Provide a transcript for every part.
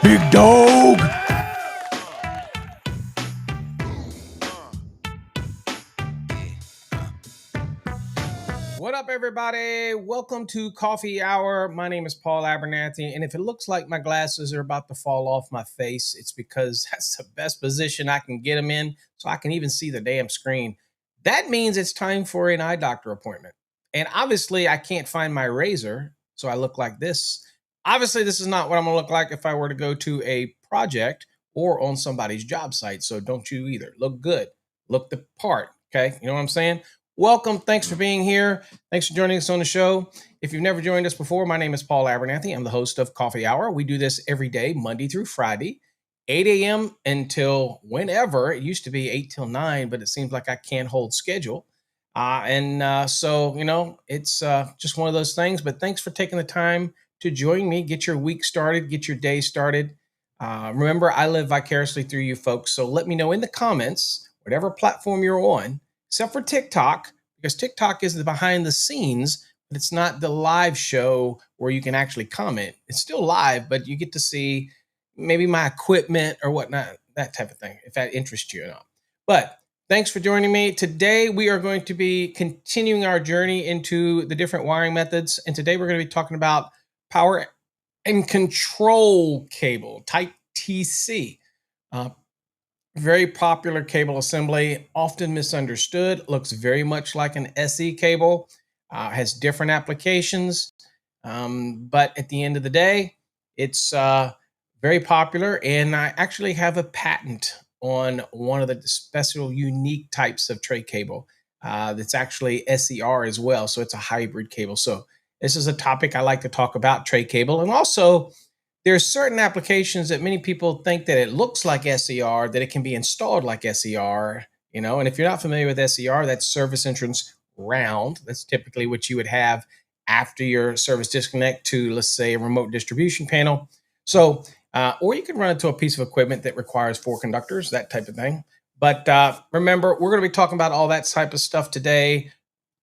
Big dog. What up, everybody? Welcome to Coffee Hour. My name is Paul Abernathy, and if it looks like my glasses are about to fall off my face, it's because that's the best position I can get them in, so I can even see the damn screen. That means it's time for an eye doctor appointment. And obviously, I can't find my razor, so I look like this. Obviously, this is not what I'm going to look like if I were to go to a project or on somebody's job site, so don't you either. Look good. Look the part, okay? You know what I'm saying? Welcome. Thanks for being here. Thanks for joining us on the show. If you've never joined us before, my name is Paul Abernathy. I'm the host of Coffee Hour. We do this every day, Monday through Friday, 8 a.m. until whenever. It used to be 8 till 9, but it seems like I can't hold schedule. So, it's just one of those things. But thanks for taking the time to join me, get your week started, get your day started. Remember, I live vicariously through you folks. So let me know in the comments, whatever platform you're on, except for TikTok, because TikTok is the behind the scenes, but it's not the live show where you can actually comment. It's still live, but you get to see maybe my equipment or whatnot, that type of thing, if that interests you or not. But thanks for joining me. Today, we are going to be continuing our journey into the different wiring methods. And today, we're going to be talking about power and control cable, type TC. Very popular cable assembly, often misunderstood, looks very much like an SE cable, has different applications. But at the end of the day, it's very popular. And I actually have a patent on one of the special unique types of tray cable that's actually SER as well. So it's a hybrid cable. So this is a topic I like to talk about, tray cable. And also, there's certain applications that many people think that it looks like SER, that it can be installed like SER, and if you're not familiar with SER, that's service entrance round. That's typically what you would have after your service disconnect to, let's say, a remote distribution panel. So, or you can run it to a piece of equipment that requires 4 conductors, that type of thing. But remember, we're going to be talking about all that type of stuff today.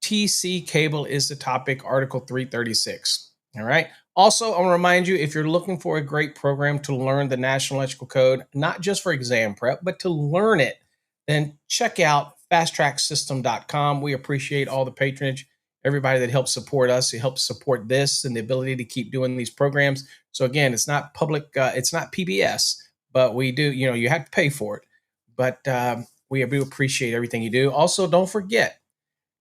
TC cable is the topic, Article 336. All right. Also, I want to remind you, if you're looking for a great program to learn the National Electrical Code, not just for exam prep, but to learn it, then check out fasttracksystem.com. We appreciate all the patronage, everybody that helps support us. It helps support this and the ability to keep doing these programs. So again, it's not public, it's not PBS, but we do, you have to pay for it. But we do appreciate everything you do. Also, don't forget,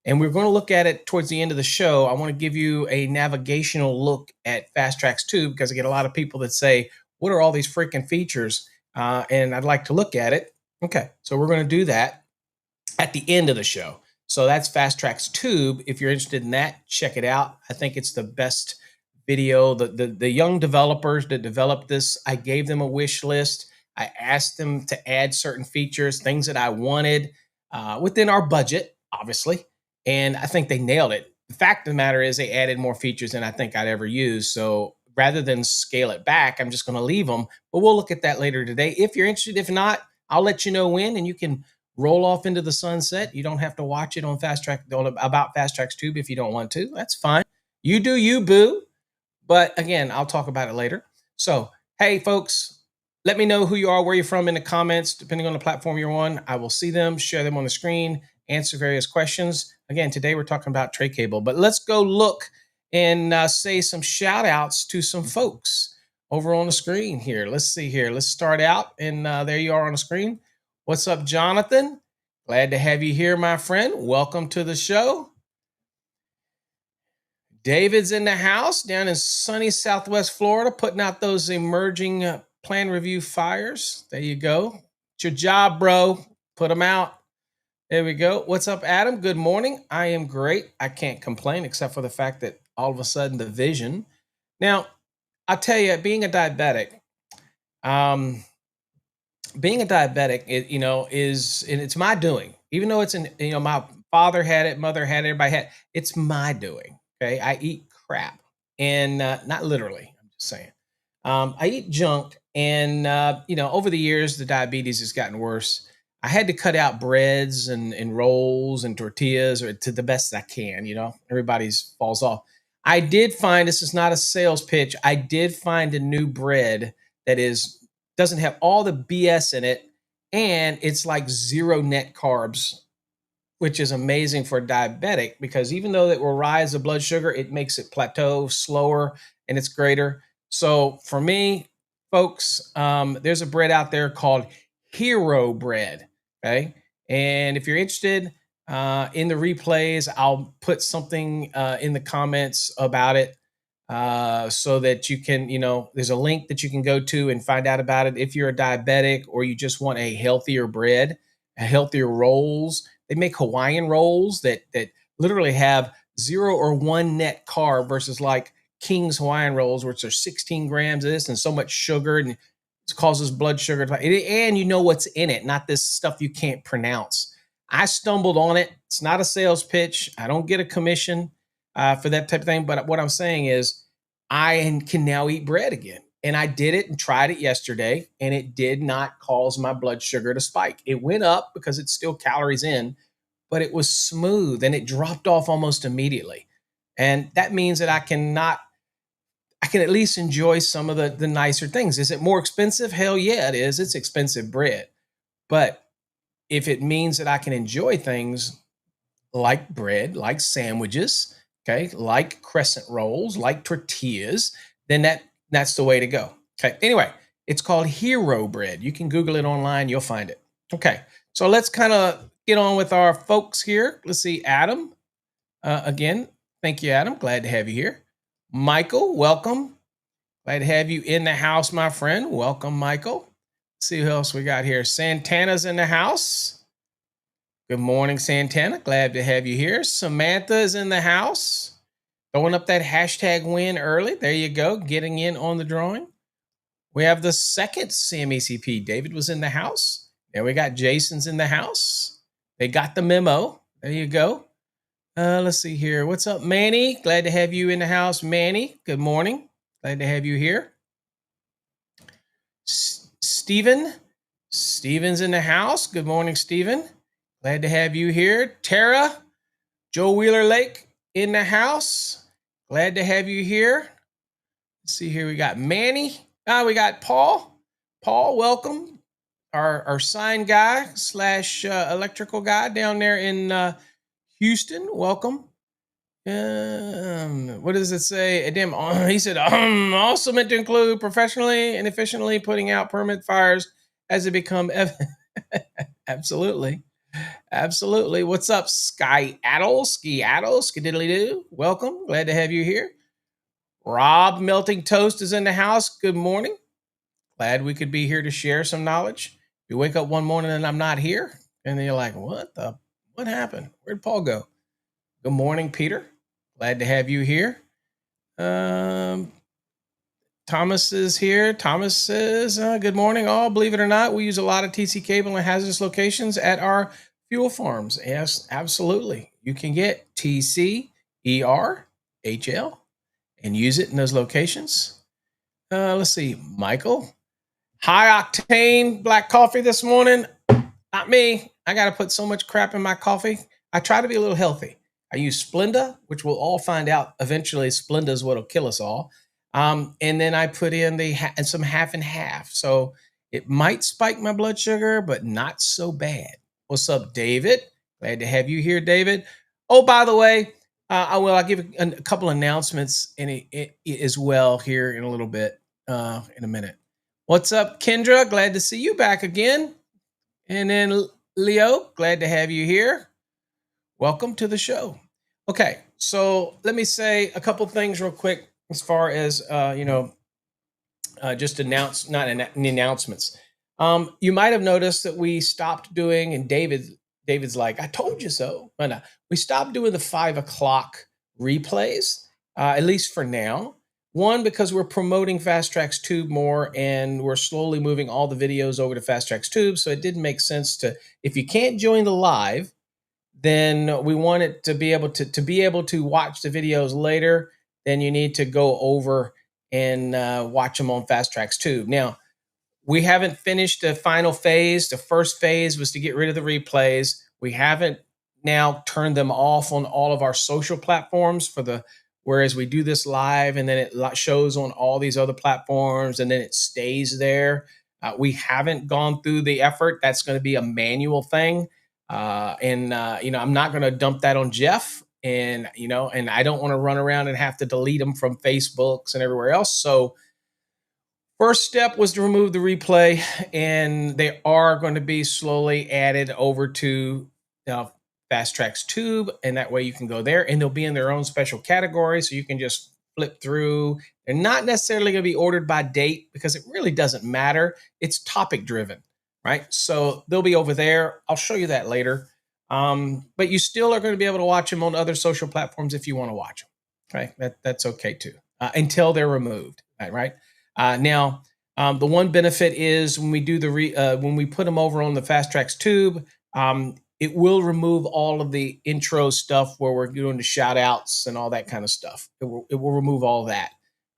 and we're going to look at it towards the end of the show. I want to give you a navigational look at Fast Tracks 2 because I get a lot of people that say, what are all these freaking features? And I'd like to look at it. Okay, so we're going to do that at the end of the show. So that's Fast Tracks Tube. If you're interested in that, check it out. I think it's the best video. The young developers that developed this, I gave them a wish list. I asked them to add certain features, things that I wanted within our budget, obviously. And I think they nailed it. The fact of the matter is they added more features than I think I'd ever use. So rather than scale it back, I'm just going to leave them. But we'll look at that later today. If you're interested, if not, I'll let you know when, and you can roll off into the sunset. You don't have to watch it on Fast Track about Fast Tracks Tube if you don't want to. That's fine. You do you, boo. But again, I'll talk about it later. So, hey, folks, let me know who you are, where you're from in the comments, depending on the platform you're on. I will see them, share them on the screen, answer various questions. Again, today we're talking about tray cable, but let's go look and say some shout outs to some folks over on the screen here. Let's see here. Let's start out. And there you are on the screen. What's up, Jonathan? Glad to have you here, my friend. Welcome to the show. David's in the house down in sunny Southwest Florida, putting out those emerging plan review fires. There you go. It's your job, bro. Put them out. There we go. What's up, Adam? Good morning. I am great. I can't complain except for the fact that all of a sudden the vision. Now, I'll tell you, being a diabetic, is, and it's my doing. Even though my father had it, mother had it, everybody had it. It's my doing. Okay, I eat crap, and not literally. I'm just saying. I eat junk, and over the years, the diabetes has gotten worse. I had to cut out breads and rolls and tortillas, or to the best I can. Everybody's falls off. I did find, this is not a sales pitch. I did find a new bread that doesn't have all the BS in it, and it's like zero net carbs, which is amazing for a diabetic because even though it will rise the blood sugar, it makes it plateau slower and it's greater. So for me, folks, there's a bread out there called Hero Bread. Okay. And if you're interested in the replays, I'll put something in the comments about it so that you can, there's a link that you can go to and find out about it. If you're a diabetic or you just want a healthier bread, a healthier rolls, they make Hawaiian rolls that literally have 0 or 1 net carb versus like King's Hawaiian rolls, which are 16 grams of this and so much sugar, and it causes blood sugar. And you know what's in it, not this stuff you can't pronounce. I stumbled on it. It's not a sales pitch. I don't get a commission for that type of thing. But what I'm saying is I can now eat bread again. And I did it and tried it yesterday, and it did not cause my blood sugar to spike. It went up because it's still calories in, but it was smooth and it dropped off almost immediately. And that means that I can at least enjoy some of the nicer things. Is it more expensive? Hell yeah, it is. It's expensive bread. But if it means that I can enjoy things like bread, like sandwiches, okay, like crescent rolls, like tortillas, then that's the way to go. Okay. Anyway, it's called Hero Bread. You can Google it online. You'll find it. Okay. So let's kind of get on with our folks here. Let's see, Adam. Again, thank you, Adam. Glad to have you here. Michael, welcome. Glad to have you in the house, my friend. Welcome, Michael. Let's see who else we got here. Santana's in the house. Good morning, Santana. Glad to have you here. Samantha is in the house. Throwing up that hashtag win early. There you go. Getting in on the drawing. We have the second CMECP. David was in the house. There we got Jason's in the house. They got the memo. There you go. Let's see here. What's up, Manny? Glad to have you in the house, Manny. Good morning. Glad to have you here. Stephen's in the house. Good morning, Stephen. Glad to have you here. Tara, Joe Wheeler Lake in the house. Glad to have you here. Let's see here. We got Manny. We got Paul. Paul, welcome. Our sign guy / electrical guy down there in Houston. Welcome. What does it say? He said, also meant to include professionally and efficiently putting out permit fires as they become evident. Absolutely. Absolutely. What's up, Ski Addle, Skididdly Doo? Welcome. Glad to have you here. Rob Melting Toast is in the house. Good morning. Glad we could be here to share some knowledge. You wake up one morning and I'm not here, and then you're like, what happened? Where'd Paul go? Good morning, Peter. Glad to have you here. Thomas is here. Thomas says, good morning, all. Believe it or not, we use a lot of TC cable in hazardous locations at our fuel farms. Yes, absolutely. You can get TC, ER, HL, and use it in those locations. Let's see, Michael. High octane black coffee this morning. Not me. I got to put so much crap in my coffee. I try to be a little healthy. I use Splenda, which we'll all find out eventually Splenda is what'll kill us all. And then I put in some half and half. So it might spike my blood sugar, but not so bad. What's up, David? Glad to have you here, David. Oh, by the way, I'll give a couple announcements as well here in a little bit, in a minute. What's up, Kendra? Glad to see you back again. And then Leo, glad to have you here. Welcome to the show. Okay, so let me say a couple things real quick as far as just announcements. You might have noticed that we stopped doing, and David's like, I told you so. But we stopped doing the 5 o'clock replays, at least for now. One, because we're promoting Fast Tracks Tube more, and we're slowly moving all the videos over to Fast Tracks Tube. So it didn't make sense to, if you can't join the live, then we want it to be able to watch the videos later. Then you need to go over and watch them on Fast Tracks Tube. Now, we haven't finished the final phase. The first phase was to get rid of the replays. We haven't now turned them off on all of our social platforms whereas we do this live and then it shows on all these other platforms and then it stays there. We haven't gone through the effort. That's going to be a manual thing. I'm not going to dump that on Jeff, and I don't want to run around and have to delete them from Facebooks and everywhere else. So first step was to remove the replay, and they are going to be slowly added over to Fast Tracks Tube, and that way you can go there, and they'll be in their own special category, so you can just flip through. They're not necessarily going to be ordered by date because it really doesn't matter. It's topic driven, right? So they'll be over there. I'll show you that later. But you still are going to be able to watch them on other social platforms if you want to watch them. Okay, that's okay too, until they're removed, right? Now, the one benefit is when we do when we put them over on the Fast Tracks Tube, it will remove all of the intro stuff where we're doing the shout outs and all that kind of stuff. It will remove all that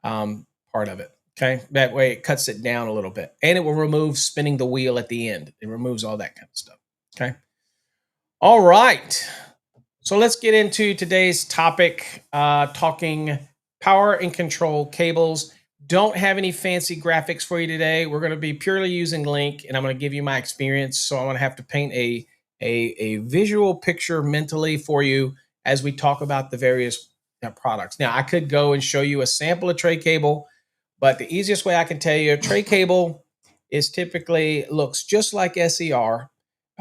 part of it. Okay. That way it cuts it down a little bit, and it will remove spinning the wheel at the end. It removes all that kind of stuff. Okay. All right. So let's get into today's topic, talking power and control cables. Don't have any fancy graphics for you today. We're going to be purely using Link, and I'm going to give you my experience. So I'm going to have to paint a visual picture mentally for you as we talk about the various products. Now, I could go and show you a sample of tray cable, but the easiest way I can tell you, a tray cable looks just like SER.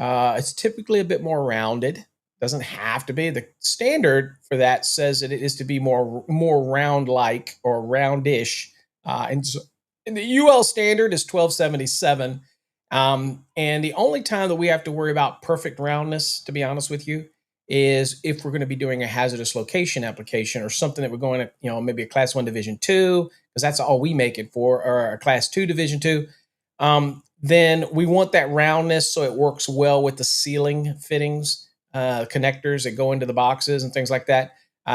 It's typically a bit more rounded, Doesn't have to be. The standard for that says that it is to be more round like or roundish. And so, and the UL standard is 1277. And the only time that we have to worry about perfect roundness, to be honest with you, is if we're going to be doing a hazardous location application or something that we're going to, maybe a class 1 division 2, because that's all we make it for, or a class 2 division 2. Then we want that roundness so it works well with the ceiling fittings, connectors that go into the boxes and things like that,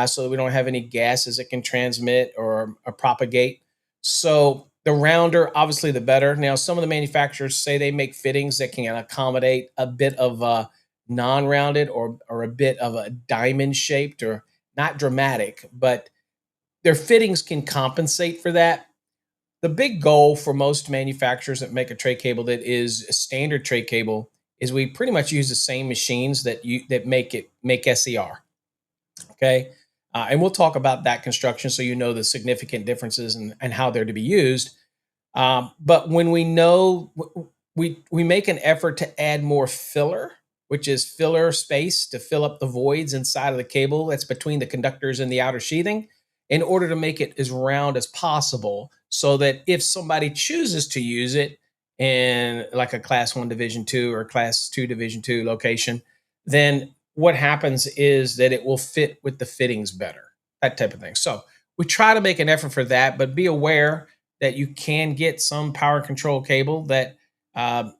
so that we don't have any gases that can transmit or propagate. So the rounder, obviously, the better. Now, some of the manufacturers say they make fittings that can accommodate a bit of non-rounded or a bit of a diamond shaped, or not dramatic, but their fittings can compensate for that. The big goal for most manufacturers that make a tray cable that is a standard tray cable is we pretty much use the same machines that make SER. Okay. And we'll talk about that construction so you know the significant differences and how they're to be used. But when we know, we make an effort to add more filler, which is filler space to fill up the voids inside of the cable that's between the conductors and the outer sheathing, in order to make it as round as possible, so that if somebody chooses to use it in like a class 1 division 2 or class 2 division 2 location, then what happens is that it will fit with the fittings better, that type of thing. So we try to make an effort for that, but be aware that you can get some power control cable that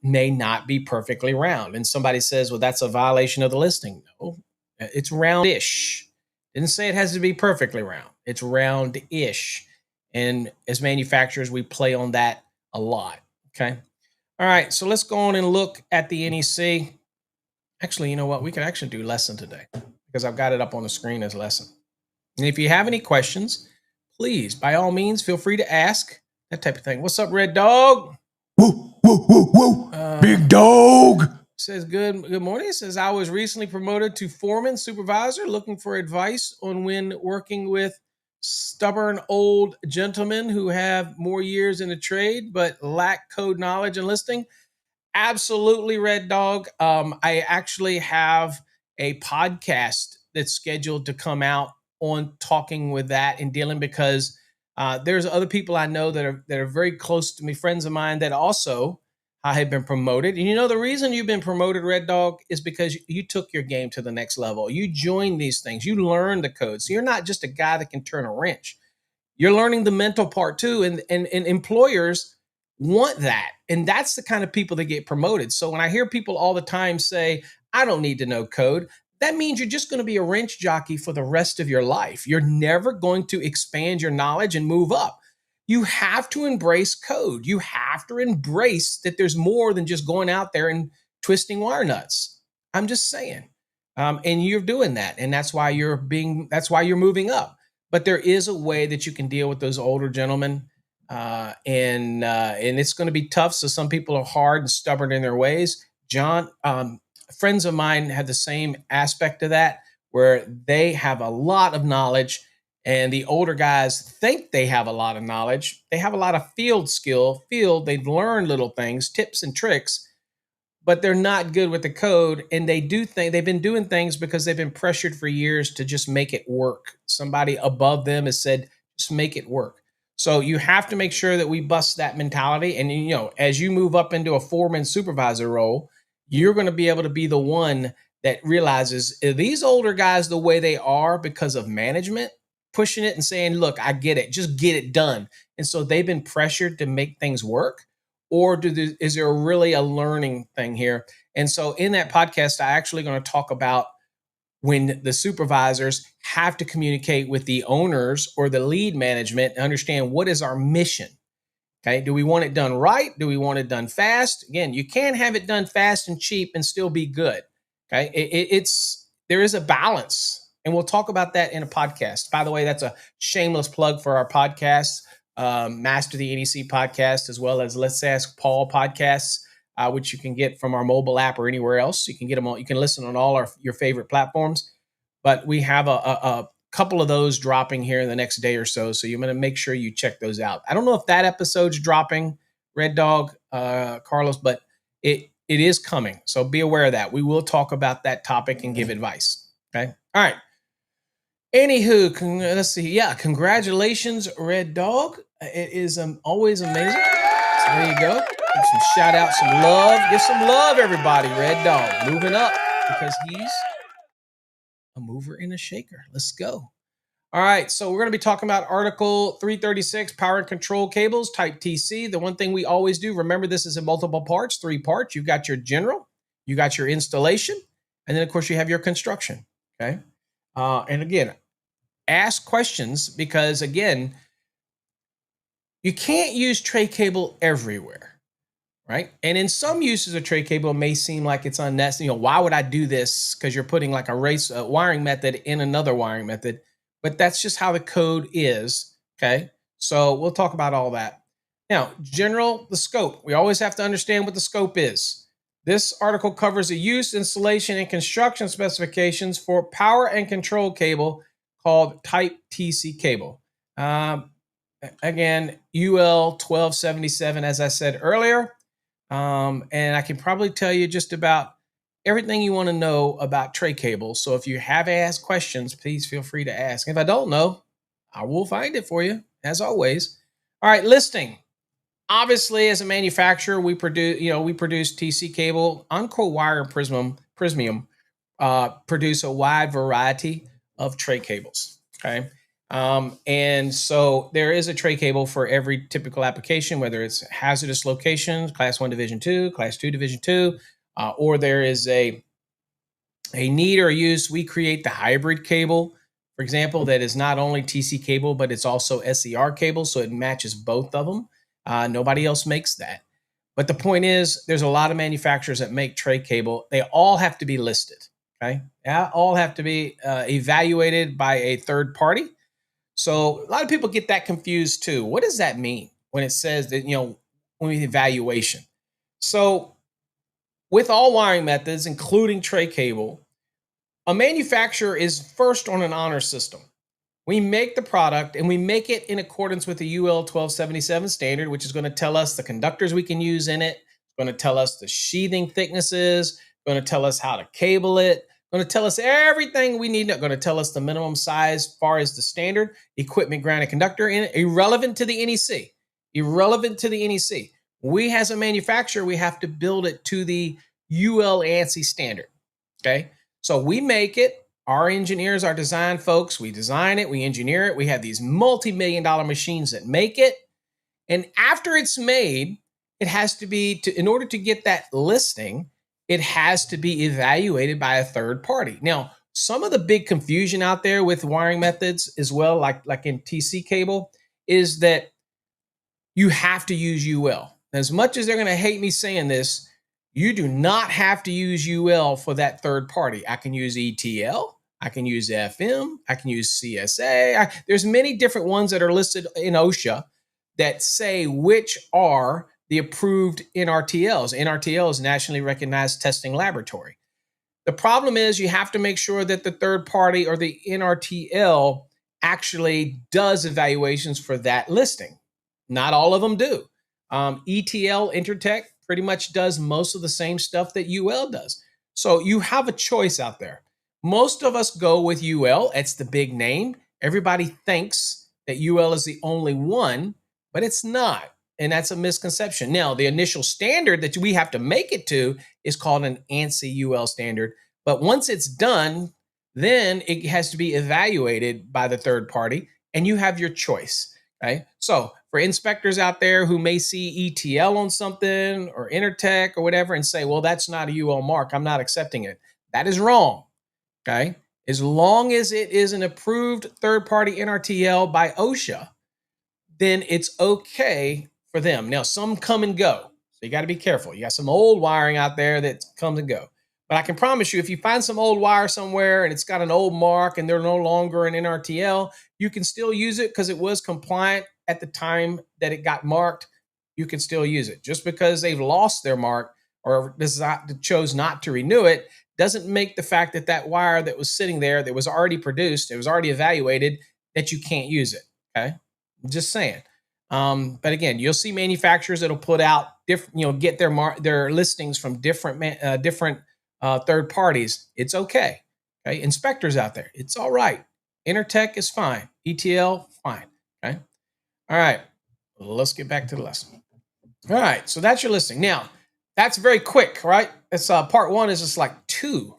may not be perfectly round. And somebody says, well, that's a violation of the listing. No, it's roundish. Didn't say it has to be perfectly round. It's round-ish. And as manufacturers, we play on that a lot. Okay. All right. So let's go on and look at the NEC. Actually, you know what? We could actually do lesson today because I've got it up on the screen as lesson. And if you have any questions, please, by all means, feel free to ask, that type of thing. What's up, Red Dog? Woo, woo, woo, woo. Big dog. Says good morning. It says I was recently promoted to foreman supervisor, looking for advice on when working with stubborn old gentlemen who have more years in the trade but lack code knowledge and listing. Absolutely, Red Dog. I actually have a podcast that's scheduled to come out on talking with that and dealing, because there's other people I know that are very close to me, friends of mine, that also have been promoted. And the reason you've been promoted, Red Dog, is because you took your game to the next level. You joined these things. You learned the code. So you're not just a guy that can turn a wrench. You're learning the mental part too. And employers want that. And that's the kind of people that get promoted. So when I hear people all the time say, I don't need to know code, that means you're just going to be a wrench jockey for the rest of your life. You're never going to expand your knowledge and move up. You have to embrace code. You have to embrace that there's more than just going out there and twisting wire nuts. I'm just saying. And you're doing that. And that's why you're moving up. But there is a way that you can deal with those older gentlemen. And it's going to be tough. So some people are hard and stubborn in their ways. John, friends of mine have the same aspect of that, where they have a lot of knowledge, and the older guys think they have a lot of knowledge. They have a lot of they've learned little things, tips and tricks, but they're not good with the code. And they've been doing things because they've been pressured for years to just make it work. Somebody above them has said, just make it work. So you have to make sure that we bust that mentality. And, as you move up into a foreman supervisor role, you're going to be able to be the one that realizes, are these older guys the way they are because of management pushing it and saying, look, I get it, just get it done. And so they've been pressured to make things work, or is there really a learning thing here? And so in that podcast, I actually going to talk about when the supervisors have to communicate with the owners or the lead management and understand, what is our mission? Okay. Do we want it done right? Do we want it done fast? Again, you can't have it done fast and cheap and still be good. Okay. There is a balance, and we'll talk about that in a podcast. By the way, that's a shameless plug for our podcasts, Master the NEC podcast, as well as Let's Ask Paul podcasts, which you can get from our mobile app or anywhere else. You can get them all. You can listen on all your favorite platforms. But we have a couple of those dropping here in the next day or so. So you're going to make sure you check those out. I don't know if that episode's dropping, Red Dog, Carlos, but it is coming. So be aware of that. We will talk about that topic and give advice. Okay. All right. Anywho, let's see. Yeah, congratulations, Red Dog. It is always amazing. So there you go. Give some shout out, some love. Give some love, everybody. Red Dog moving up because he's a mover and a shaker. Let's go. All right, so we're going to be talking about Article 336, power and control cables, type TC. The one thing we always do, remember this is in multiple parts, 3 parts. You've got your general, you got your installation, and then, of course, you have your construction, okay? And again, ask questions because, again, you can't use tray cable everywhere, right? And in some uses of tray cable, it may seem like it's unnecessary. Why would I do this? Because you're putting like a wiring method in another wiring method. But that's just how the code is, okay? So we'll talk about all that. Now, the scope. We always have to understand what the scope is. This article covers the use, installation, and construction specifications for power and control cable called type TC cable. Again, UL 1277, as I said earlier. And I can probably tell you just about everything you want to know about tray cables. So if you have asked questions, please feel free to ask. If I don't know, I will find it for you, as always. All right, listing. Obviously, as a manufacturer, we produce TC cable. Encore Wire and Prismium produce a wide variety of tray cables. Okay. And so there is a tray cable for every typical application, whether it's hazardous locations, Class 1 Division 2, Class 2 Division 2, or there is a need or use. We create the hybrid cable, for example, that is not only TC cable, but it's also SCR cable, so it matches both of them. Nobody else makes that. But the point is, there's a lot of manufacturers that make tray cable. They all have to be listed, okay? They all have to be evaluated by a third party. So a lot of people get that confused too. What does that mean when it says that, when we evaluation? So with all wiring methods, including tray cable, a manufacturer is first on an honor system. We make the product and we make it in accordance with the UL 1277 standard, which is going to tell us the conductors we can use in it. It's going to tell us the sheathing thicknesses, going to tell us how to cable it, going to tell us everything we need. Going to tell us the minimum size as far as the standard equipment grounded conductor in it, irrelevant to the NEC. Irrelevant to the NEC. We, as a manufacturer, we have to build it to the UL ANSI standard, okay? So we make it. Our engineers, our design folks, we design it, we engineer it. We have these multi-million-dollar machines that make it. And after it's made, it has to be, in order to get that listing, it has to be evaluated by a third party. Now, some of the big confusion out there with wiring methods as well, like in TC cable, is that you have to use UL. As much as they're going to hate me saying this, you do not have to use UL for that third party. I can use ETL, I can use FM, I can use CSA. There's many different ones that are listed in OSHA that say which are the approved NRTLs. NRTL is Nationally Recognized Testing Laboratory. The problem is you have to make sure that the third party or the NRTL actually does evaluations for that listing. Not all of them do. ETL, Intertek, pretty much does most of the same stuff that UL does. So you have a choice out there. Most of us go with UL. It's the big name. Everybody thinks that UL is the only one, but it's not. And that's a misconception. Now, the initial standard that we have to make it to is called an ANSI UL standard. But once it's done, then it has to be evaluated by the third party, and you have your choice. Okay? So for inspectors out there who may see ETL on something or Intertek or whatever and say, well, that's not a UL mark, I'm not accepting it. That is wrong. Okay? As long as it is an approved third-party NRTL by OSHA, then it's okay for them. Now, some come and go, so you got to be careful. You got some old wiring out there that comes and go. But I can promise you, if you find some old wire somewhere and it's got an old mark and they're no longer an NRTL, you can still use it because it was compliant at the time that it got marked. You can still use it. Just because they've lost their mark or chose not to renew it doesn't make the fact that that wire that was sitting there, that was already produced, it was already evaluated, that you can't use it. Okay, I'm just saying. But again, you'll see manufacturers that'll put out different, get their listings from different third parties. It's okay. Okay, inspectors out there, it's all right. Intertech is fine. ETL, fine. Okay. All right. Let's get back to the lesson. All right. So that's your listing. Now, that's very quick, right? It's part one is just like 2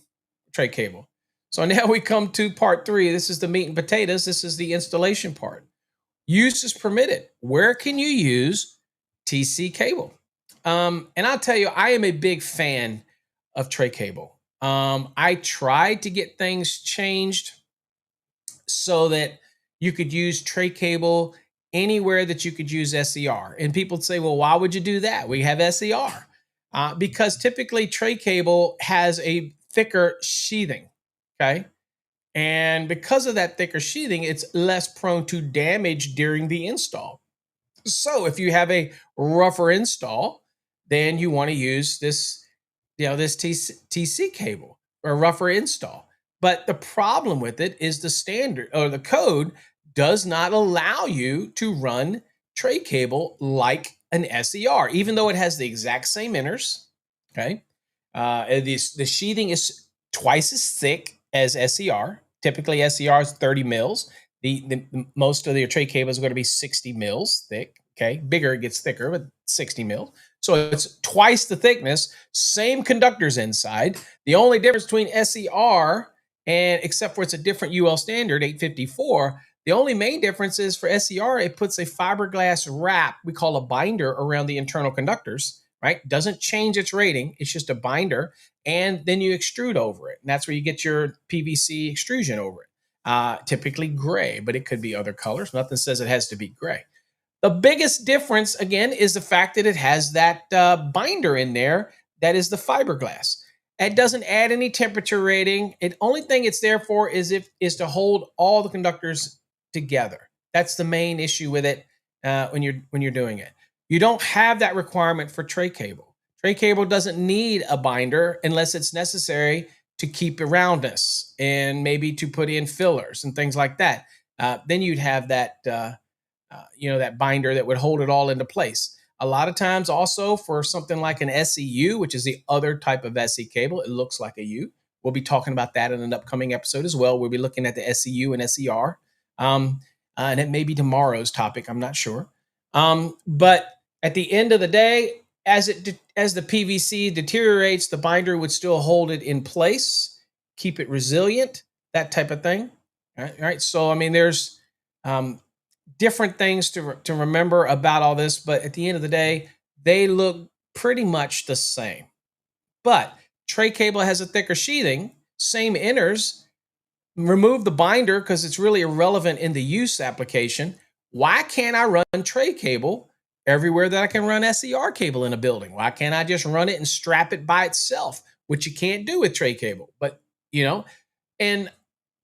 tray cable. So now we come to part 3. This is the meat and potatoes. This is the installation part. Use is permitted. Where can you use TC cable? And I'll tell you, I am a big fan of tray cable. I tried to get things changed so that you could use tray cable anywhere that you could use SER. And people say, well, why would you do that? We have SER. Because typically tray cable has a thicker sheathing, okay? And because of that thicker sheathing, it's less prone to damage during the install. So if you have a rougher install, then you want to use this, this TC cable or rougher install. But the problem with it is the standard or the code does not allow you to run tray cable like an SER, even though it has the exact same inners. Okay. The sheathing is twice as thick as SER. Typically, SER is 30 mils. The most of your tray cable is going to be 60 mils thick. Okay. Bigger, it gets thicker, but 60 mils. So it's twice the thickness, same conductors inside. The only difference between SER and except for it's a different UL standard, 854, the only main difference is for SER, it puts a fiberglass wrap, we call a binder, around the internal conductors, right? Doesn't change its rating. It's just a binder. And then you extrude over it. And that's where you get your PVC extrusion over it. Typically gray, but it could be other colors. Nothing says it has to be gray. The biggest difference, again, is the fact that it has that binder in there that is the fiberglass. It doesn't add any temperature rating. The only thing it's there for is to hold all the conductors together. That's the main issue with it when you're doing it. You don't have that requirement for tray cable. Tray cable doesn't need a binder unless it's necessary to keep roundness and maybe to put in fillers and things like that. Then you'd have that that binder that would hold it all into place. A lot of times also for something like an SEU, which is the other type of SE cable, it looks like a U. We'll be talking about that in an upcoming episode as well. We'll be looking at the SEU and SER. And it may be tomorrow's topic. I'm not sure. But at the end of the day, as the PVC deteriorates, the binder would still hold it in place, keep it resilient, that type of thing. All right. So, I mean, there's different things to remember about all this, but at the end of the day, they look pretty much the same. But tray cable has a thicker sheathing, same inners. Remove the binder because it's really irrelevant in the use application. Why can't I run tray cable everywhere that I can run SER cable in a building? Why can't I just run it and strap it by itself, which you can't do with tray cable? But, and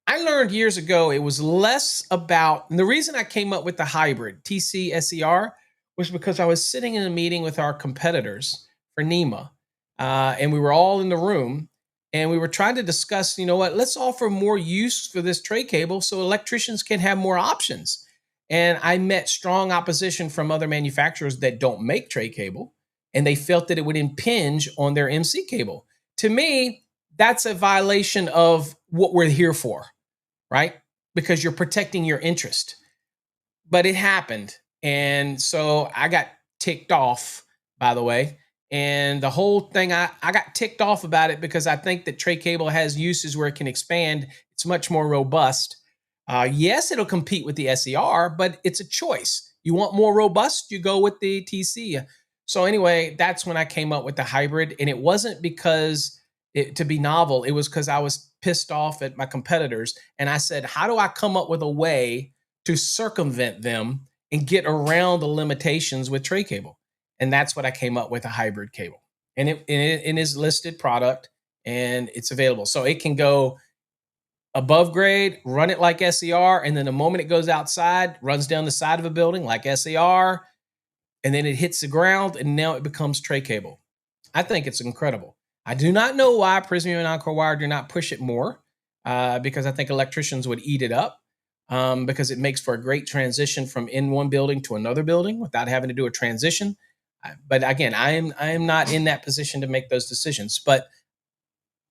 I learned years ago it was less about, and the reason I came up with the hybrid TC SER was because I was sitting in a meeting with our competitors for NEMA, and we were all in the room, and we were trying to discuss, let's offer more use for this tray cable so electricians can have more options. And I met strong opposition from other manufacturers that don't make tray cable, and they felt that it would impinge on their MC cable. To me, that's a violation of what we're here for, right? Because you're protecting your interest. But it happened. And so I got ticked off, by the way. And the whole thing, I got ticked off about it because I think that tray cable has uses where it can expand. It's much more robust. Yes, it'll compete with the SER, but it's a choice. You want more robust, you go with the TC. So anyway, that's when I came up with the hybrid. And it wasn't because to be novel. It was because I was pissed off at my competitors. And I said, how do I come up with a way to circumvent them and get around the limitations with tray cable? And that's what I came up with, a hybrid cable. And it is listed product and it's available. So it can go above grade, run it like SER, and then the moment it goes outside, runs down the side of a building like SER, and then it hits the ground, and now it becomes tray cable. I think it's incredible. I do not know why Prysmian and Encore Wire do not push it more, because I think electricians would eat it up. because it makes for a great transition from in one building to another building without having to do a transition. But again, I am not in that position to make those decisions, but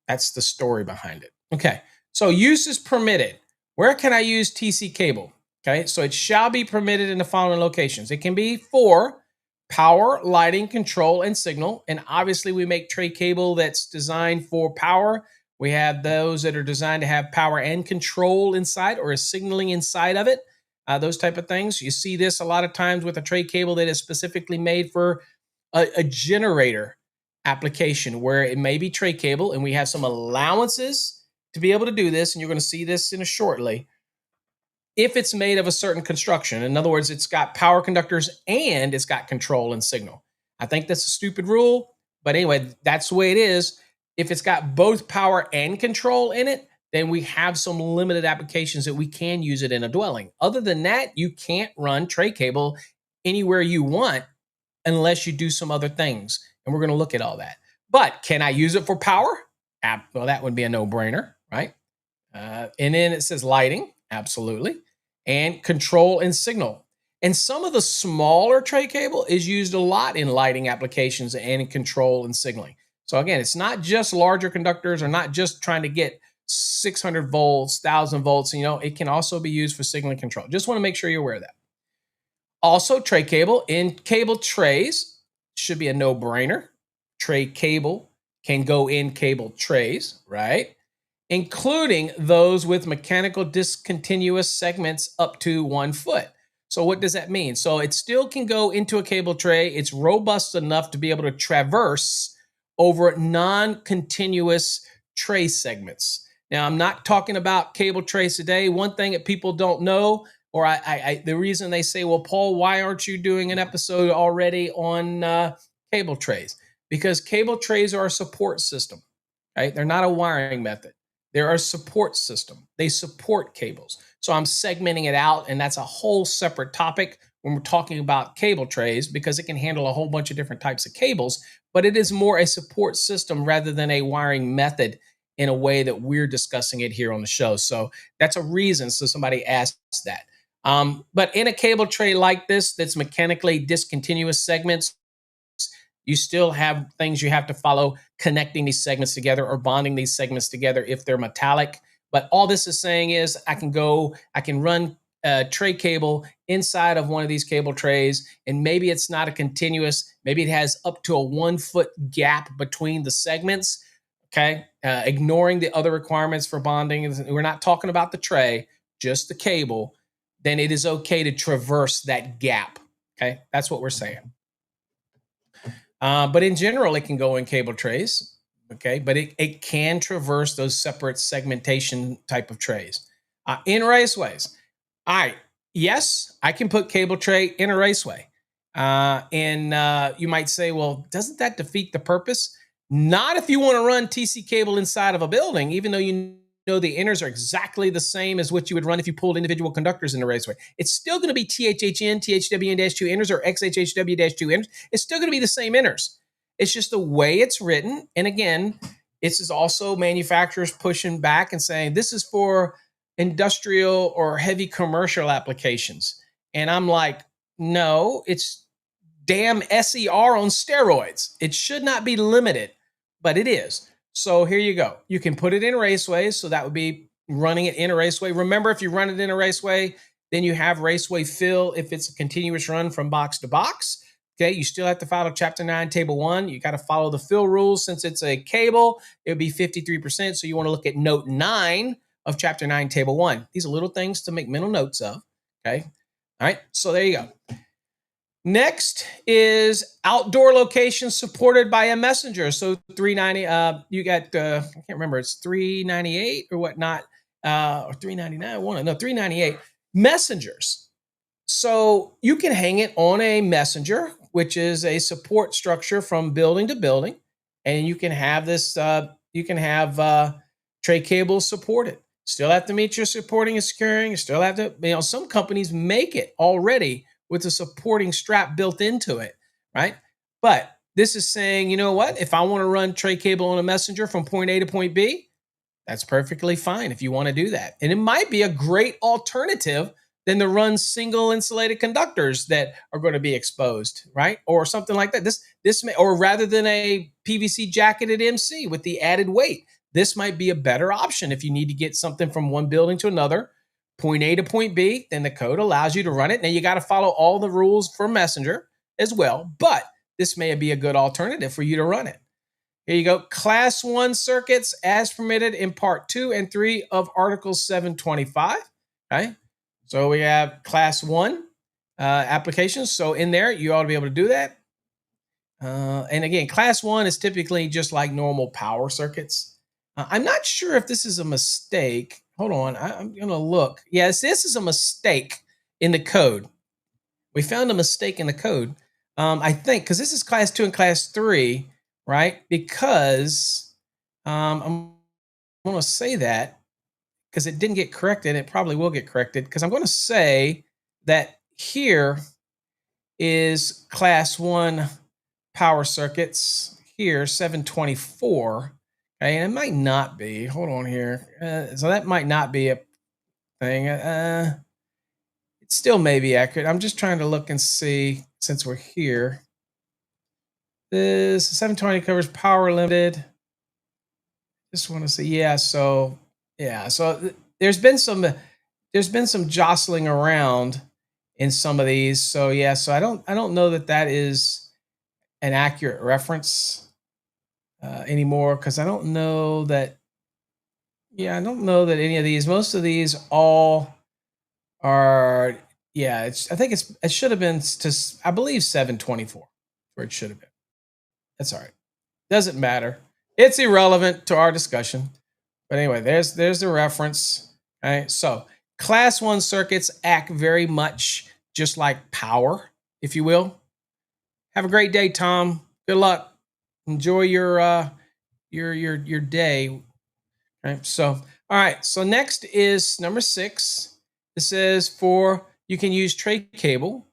that's the story behind it. Okay, so use is permitted. Where can I use TC cable? Okay, so it shall be permitted in the following locations. It can be for power, lighting, control, and signal. And obviously, we make tray cable that's designed for power. We have those that are designed to have power and control inside or a signaling inside of it. Those type of things. You see this a lot of times with a tray cable that is specifically made for a generator application where it may be tray cable, and we have some allowances to be able to do this. And you're going to see this in a shortly. If it's made of a certain construction, in other words, it's got power conductors and it's got control and signal. I think that's a stupid rule, but anyway, that's the way it is. If it's got both power and control in it, then we have some limited applications that we can use it in a dwelling. Other than that, you can't run tray cable anywhere you want unless you do some other things. And we're going to look at all that. But can I use it for power? Well, that would be a no-brainer, right? And then it says lighting, absolutely, and control and signal. And some of the smaller tray cable is used a lot in lighting applications and in control and signaling. So again, it's not just larger conductors or not just trying to get 600 volts, 1,000 volts. It can also be used for signaling control. Just want to make sure you're aware of that. Also, tray cable in cable trays should be a no-brainer. Tray cable can go in cable trays, right? Including those with mechanical discontinuous segments up to 1 foot. So what does that mean? So it still can go into a cable tray. It's robust enough to be able to traverse over non-continuous tray segments. Now, I'm not talking about cable trays today. One thing that people don't know, or the reason they say, well, Paul, why aren't you doing an episode already on cable trays? Because cable trays are a support system, right? They're not a wiring method. They're a support system. They support cables. So I'm segmenting it out, and that's a whole separate topic when we're talking about cable trays because it can handle a whole bunch of different types of cables, but it is more a support system rather than a wiring method in a way that we're discussing it here on the show. So that's a reason. So somebody asked that. But in a cable tray like this, that's mechanically discontinuous segments, you still have things you have to follow connecting these segments together or bonding these segments together if they're metallic. But all this is saying is I can run tray cable inside of one of these cable trays, and maybe it's not a continuous, maybe it has up to a 1 foot gap between the segments. Okay. Ignoring the other requirements for bonding. We're not talking about the tray, just the cable. Then it is okay to traverse that gap. Okay. That's what we're saying. But in general, it can go in cable trays. Okay. But it can traverse those separate segmentation type of trays. In raceways. All right. Yes, I can put cable tray in a raceway. And you might say, well, doesn't that defeat the purpose? Not if you want to run TC cable inside of a building, even though you know the inners are exactly the same as what you would run if you pulled individual conductors in the raceway. It's still going to be THHN, THWN-2 inners, or XHHW-2 inners. It's still going to be the same inners. It's just the way it's written. And again, this is also manufacturers pushing back and saying this is for industrial or heavy commercial applications. And I'm like, no, it's damn SER on steroids. It should not be limited, but it is. So here you go. You can put it in raceways. So that would be running it in a raceway. Remember, if you run it in a raceway, then you have raceway fill if it's a continuous run from box to box. Okay, you still have to follow Chapter 9, Table 1. You got to follow the fill rules. Since it's a cable, it would be 53%. So you want to look at Note 9 of Chapter 9, Table 1. These are little things to make mental notes of. Okay, all right, so there you go. Next is outdoor locations supported by a messenger. So 390, you got, I can't remember, it's 398 or whatnot, or 399, no, 398 messengers. So you can hang it on a messenger, which is a support structure from building to building. And you can have this, you can have tray cables supported. Still have to meet your supporting and securing. You still have to, some companies make it already with a supporting strap built into it, right? But this is saying, you know what? If I want to run tray cable on a messenger from point A to point B, That's perfectly fine if you want to do that. And it might be a great alternative than to run single insulated conductors that are going to be exposed, right? Or something like that. This may, or rather than a PVC jacketed MC with the added weight, this might be a better option if you need to get something from one building to another, point A to point B. Then the code allows you to run it. Now you got to follow all the rules for Messenger as well, but this may be a good alternative for you to run it. Here you go. Class 1 circuits as permitted in Part 2 and 3 of Article 725. Okay. So we have Class 1 applications. So in there, you ought to be able to do that. And again, Class 1 is typically just like normal power circuits. I'm not sure if this is a mistake. Hold on. I'm going to look. Yes, this is a mistake in the code. We found a mistake in the code. I think because this is Class 2 and Class 3. Right? Because I'm going to say that because it didn't get corrected. It probably will get corrected because I'm going to say that here is Class 1 power circuits here, 724. Okay, and it might not be. Hold on here. So that might not be a thing. It still may be accurate. I'm just trying to look and see since we're here. This 720 covers power limited. Just want to see, yeah. So there's been some jostling around in some of these. So yeah, so I don't know that is an accurate reference anymore because I don't know that. Yeah, I don't know that any of these. Most of these all are. Yeah, it should have been to I believe 724 where it should have been. That's all right. Doesn't matter. It's irrelevant to our discussion. But anyway, there's the reference. All right. So Class 1 circuits act very much just like power, if you will. Have a great day, Tom. Good luck. Enjoy your day. All right. So all right. So next is number 6. This is for you can use tray cable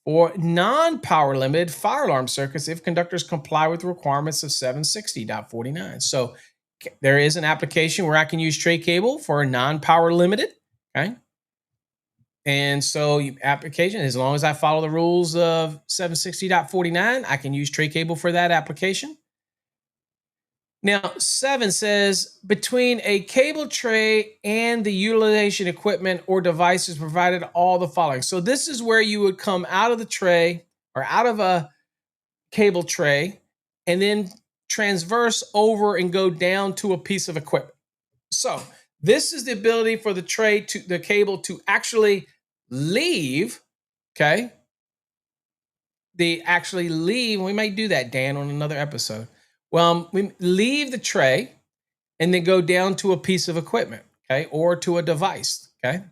or non-power limited fire alarm circuits if conductors comply with the requirements of 760.49. So there is an application where I can use tray cable for a non-power limited, okay? And so application, as long as I follow the rules of 760.49, I can use tray cable for that application. Now, 7 says between a cable tray and the utilization equipment or devices provided all the following. So this is where you would come out of the tray or out of a cable tray and then transverse over and go down to a piece of equipment. So this is the ability for the cable to actually leave, okay? We might do that, Dan, on another episode. Well, we leave the tray and then go down to a piece of equipment, okay, or to a device, okay?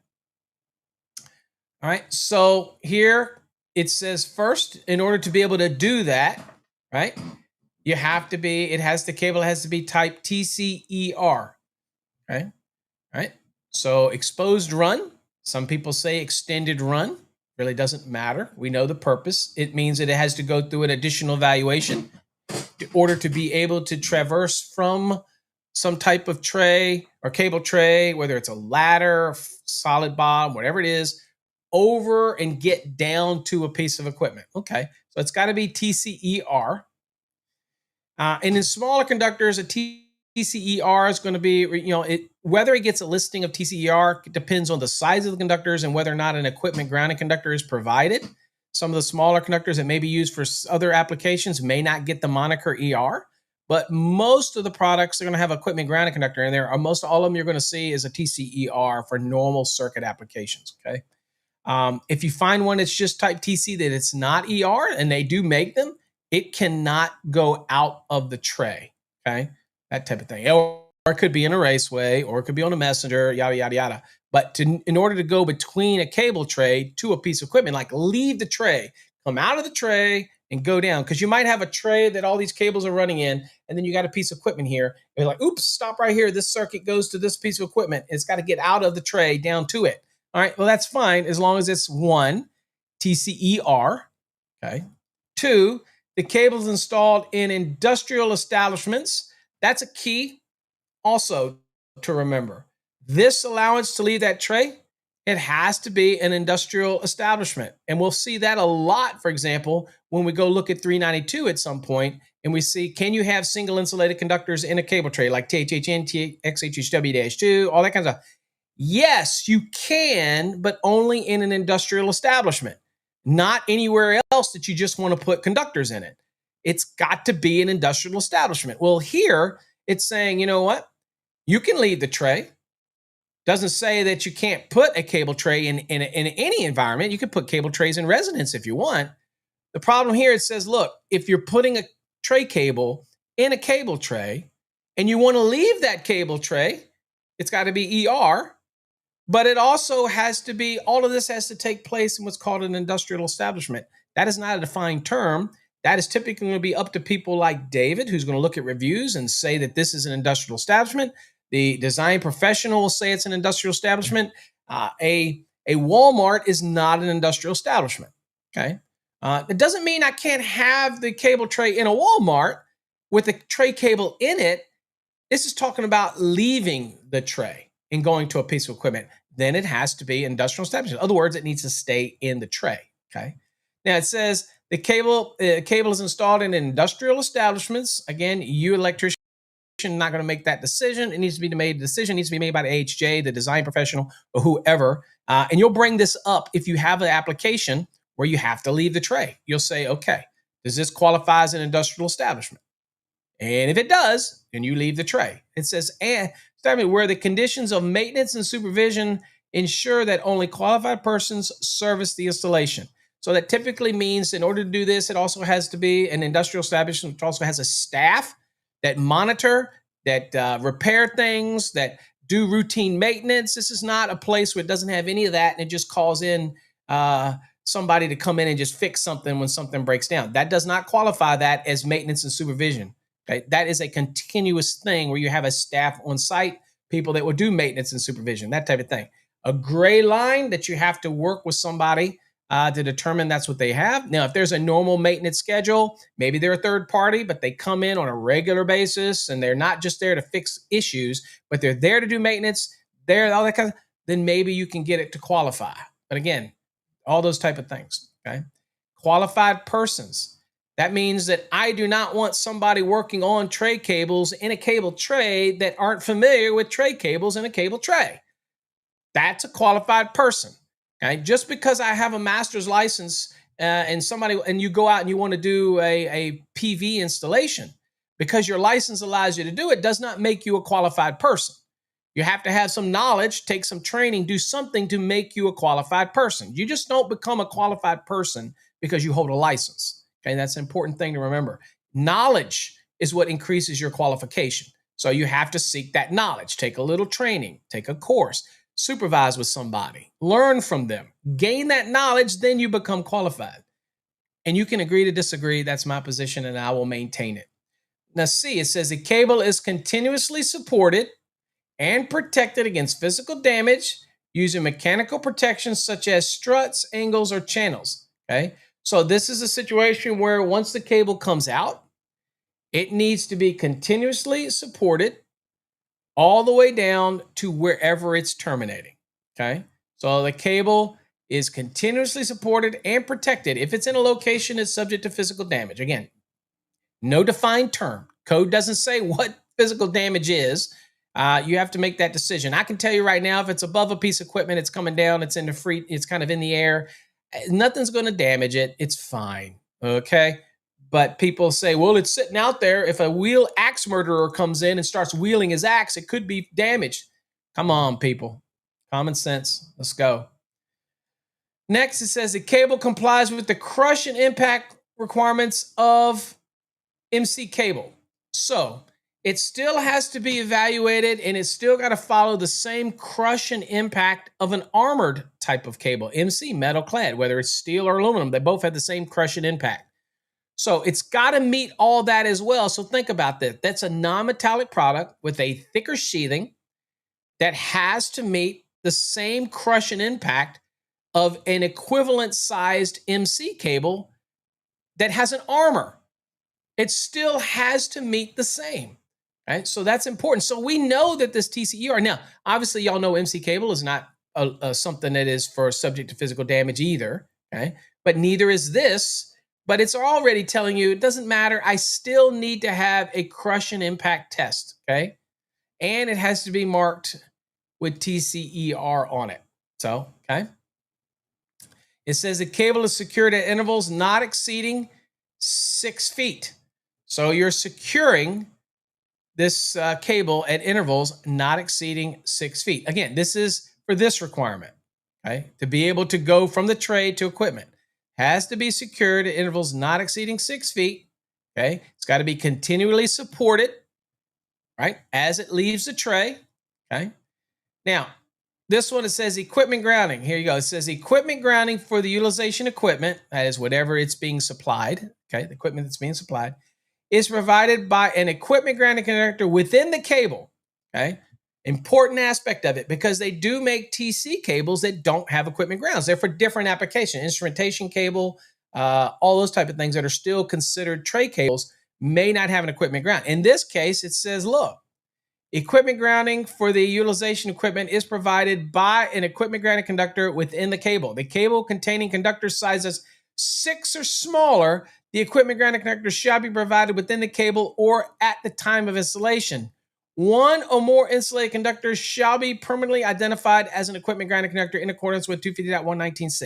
All right, so here it says first, in order to be able to do that, right, the cable has to be type TCER, okay? All right, so exposed run, some people say extended run, really doesn't matter. We know the purpose. It means that it has to go through an additional evaluation in order to be able to traverse from some type of tray or cable tray, whether it's a ladder, solid bottom, whatever it is, over and get down to a piece of equipment. Okay, so it's got to be TCER. And in smaller conductors, a TCER is going to be, whether it gets a listing of TCER depends on the size of the conductors and whether or not an equipment grounding conductor is provided. Some of the smaller conductors that may be used for other applications may not get the moniker ER, but most of the products are going to have equipment grounding conductor in there. Most all of them you're going to see is a TCER for normal circuit applications, okay? If you find one that's just type TC that it's not ER, and they do make them, it cannot go out of the tray, okay? That type of thing. Or it could be in a raceway, or it could be on a messenger, yada, yada, yada. But in order to go between a cable tray to a piece of equipment, like leave the tray, come out of the tray and go down, because you might have a tray that all these cables are running in, and then you got a piece of equipment here. You're like, oops, stop right here. This circuit goes to this piece of equipment. It's got to get out of the tray down to it. All right, well, that's fine as long as it's 1, TCER, okay? 2, the cables installed in industrial establishments. That's a key. Also, to remember. This allowance to leave that tray, it has to be an industrial establishment. And we'll see that a lot, for example, when we go look at 392 at some point and we see, can you have single insulated conductors in a cable tray like THHN, XHHW-2, all that kind of stuff? Yes, you can, but only in an industrial establishment, not anywhere else that you just want to put conductors in it. It's got to be an industrial establishment. Well, here it's saying, you know what? You can leave the tray. Doesn't say that you can't put a cable tray in any environment. You can put cable trays in residence if you want. The problem here, it says, look, if you're putting a tray cable in a cable tray and you want to leave that cable tray, it's got to be ER, but it also has to be, all of this has to take place in what's called an industrial establishment. That is not a defined term. That is typically going to be up to people like David, who's going to look at reviews and say that this is an industrial establishment. The design professional will say it's an industrial establishment. A Walmart is not an industrial establishment. Okay, it doesn't mean I can't have the cable tray in a Walmart with a tray cable in it. This is talking about leaving the tray and going to a piece of equipment. Then it has to be industrial establishment. In other words, it needs to stay in the tray. Okay. Now it says the cable is installed in industrial establishments. Again, you electrician not going to make that decision. It needs to be made. The decision needs to be made by the AHJ, the design professional, or whoever. And you'll bring this up if you have an application where you have to leave the tray. You'll say, okay, does this qualify as an industrial establishment? And if it does, then you leave the tray. It says, and where the conditions of maintenance and supervision ensure that only qualified persons service the installation. So that typically means in order to do this, it also has to be an industrial establishment, which also has a staff that monitor, that repair things, that do routine maintenance. This is not a place where it doesn't have any of that and it just calls in somebody to come in and just fix something when something breaks down. That does not qualify that as maintenance and supervision. Okay? That is a continuous thing where you have a staff on site, people that will do maintenance and supervision, that type of thing. A gray line that you have to work with somebody to determine that's what they have. Now, if there's a normal maintenance schedule, maybe they're a third party, but they come in on a regular basis and they're not just there to fix issues, but they're there to do maintenance, all that kind of, then maybe you can get it to qualify. But again, all those type of things, okay? Qualified persons. That means that I do not want somebody working on tray cables in a cable tray that aren't familiar with tray cables in a cable tray. That's a qualified person. Okay? Just because I have a master's license and you go out and you want to do a PV installation, because your license allows you to do it, does not make you a qualified person. You have to have some knowledge, take some training, do something to make you a qualified person. You just don't become a qualified person because you hold a license. Okay, that's an important thing to remember. Knowledge is what increases your qualification. So you have to seek that knowledge, take a little training, take a course, supervise with somebody, learn from them, gain that knowledge, then you become qualified. And you can agree to disagree. That's my position and I will maintain it. Now C, it says the cable is continuously supported and protected against physical damage using mechanical protections such as struts, angles, or channels. Okay, so this is a situation where once the cable comes out, it needs to be continuously supported all the way down to wherever it's terminating. Okay, so the cable is continuously supported and protected. If it's in a location that's subject to physical damage, again, no defined term. Code doesn't say what physical damage is. You have to make that decision. I can tell you right now, if it's above a piece of equipment, it's coming down, it's in the free, it's kind of in the air, nothing's going to damage it. It's fine. Okay. But people say, well, it's sitting out there. If a wheel axe murderer comes in and starts wheeling his axe, it could be damaged. Come on, people. Common sense. Let's go. Next, it says the cable complies with the crush and impact requirements of MC cable. So it still has to be evaluated and it's still got to follow the same crush and impact of an armored type of cable. MC, metal clad, whether it's steel or aluminum, they both have the same crush and impact. So it's got to meet all that as well. So think about that. That's a non-metallic product with a thicker sheathing that has to meet the same crush and impact of an equivalent sized MC cable that has an armor. It still has to meet the same. Right? So that's important. So we know that this TCER, now, obviously, y'all know MC cable is not something that is for subject to physical damage either. Okay. But neither is this. But it's already telling you it doesn't matter. I still need to have a crush and impact test. Okay. And it has to be marked with TCER on it. So, okay. It says the cable is secured at intervals not exceeding 6 feet. So you're securing this cable at intervals not exceeding 6 feet. Again, this is for this requirement, okay? To be able to go from the tray to equipment, has to be secured at intervals not exceeding 6 feet, okay? It's got to be continually supported, right, as it leaves the tray, okay? Now, this one, it says equipment grounding. Here you go. It says equipment grounding for the utilization equipment, that is whatever it's being supplied, okay, the equipment that's being supplied, is provided by an equipment grounding conductor within the cable. Okay. Important aspect of it, because they do make TC cables that don't have equipment grounds. They're for different applications, instrumentation cable, all those type of things that are still considered tray cables may not have an equipment ground. In this case, it says, look, equipment grounding for the utilization equipment is provided by an equipment grounding conductor within the cable. The cable containing conductor sizes 6 or smaller, the equipment grounding conductor shall be provided within the cable or at the time of installation. One or more insulated conductors shall be permanently identified as an equipment grounding conductor in accordance with 250.119C.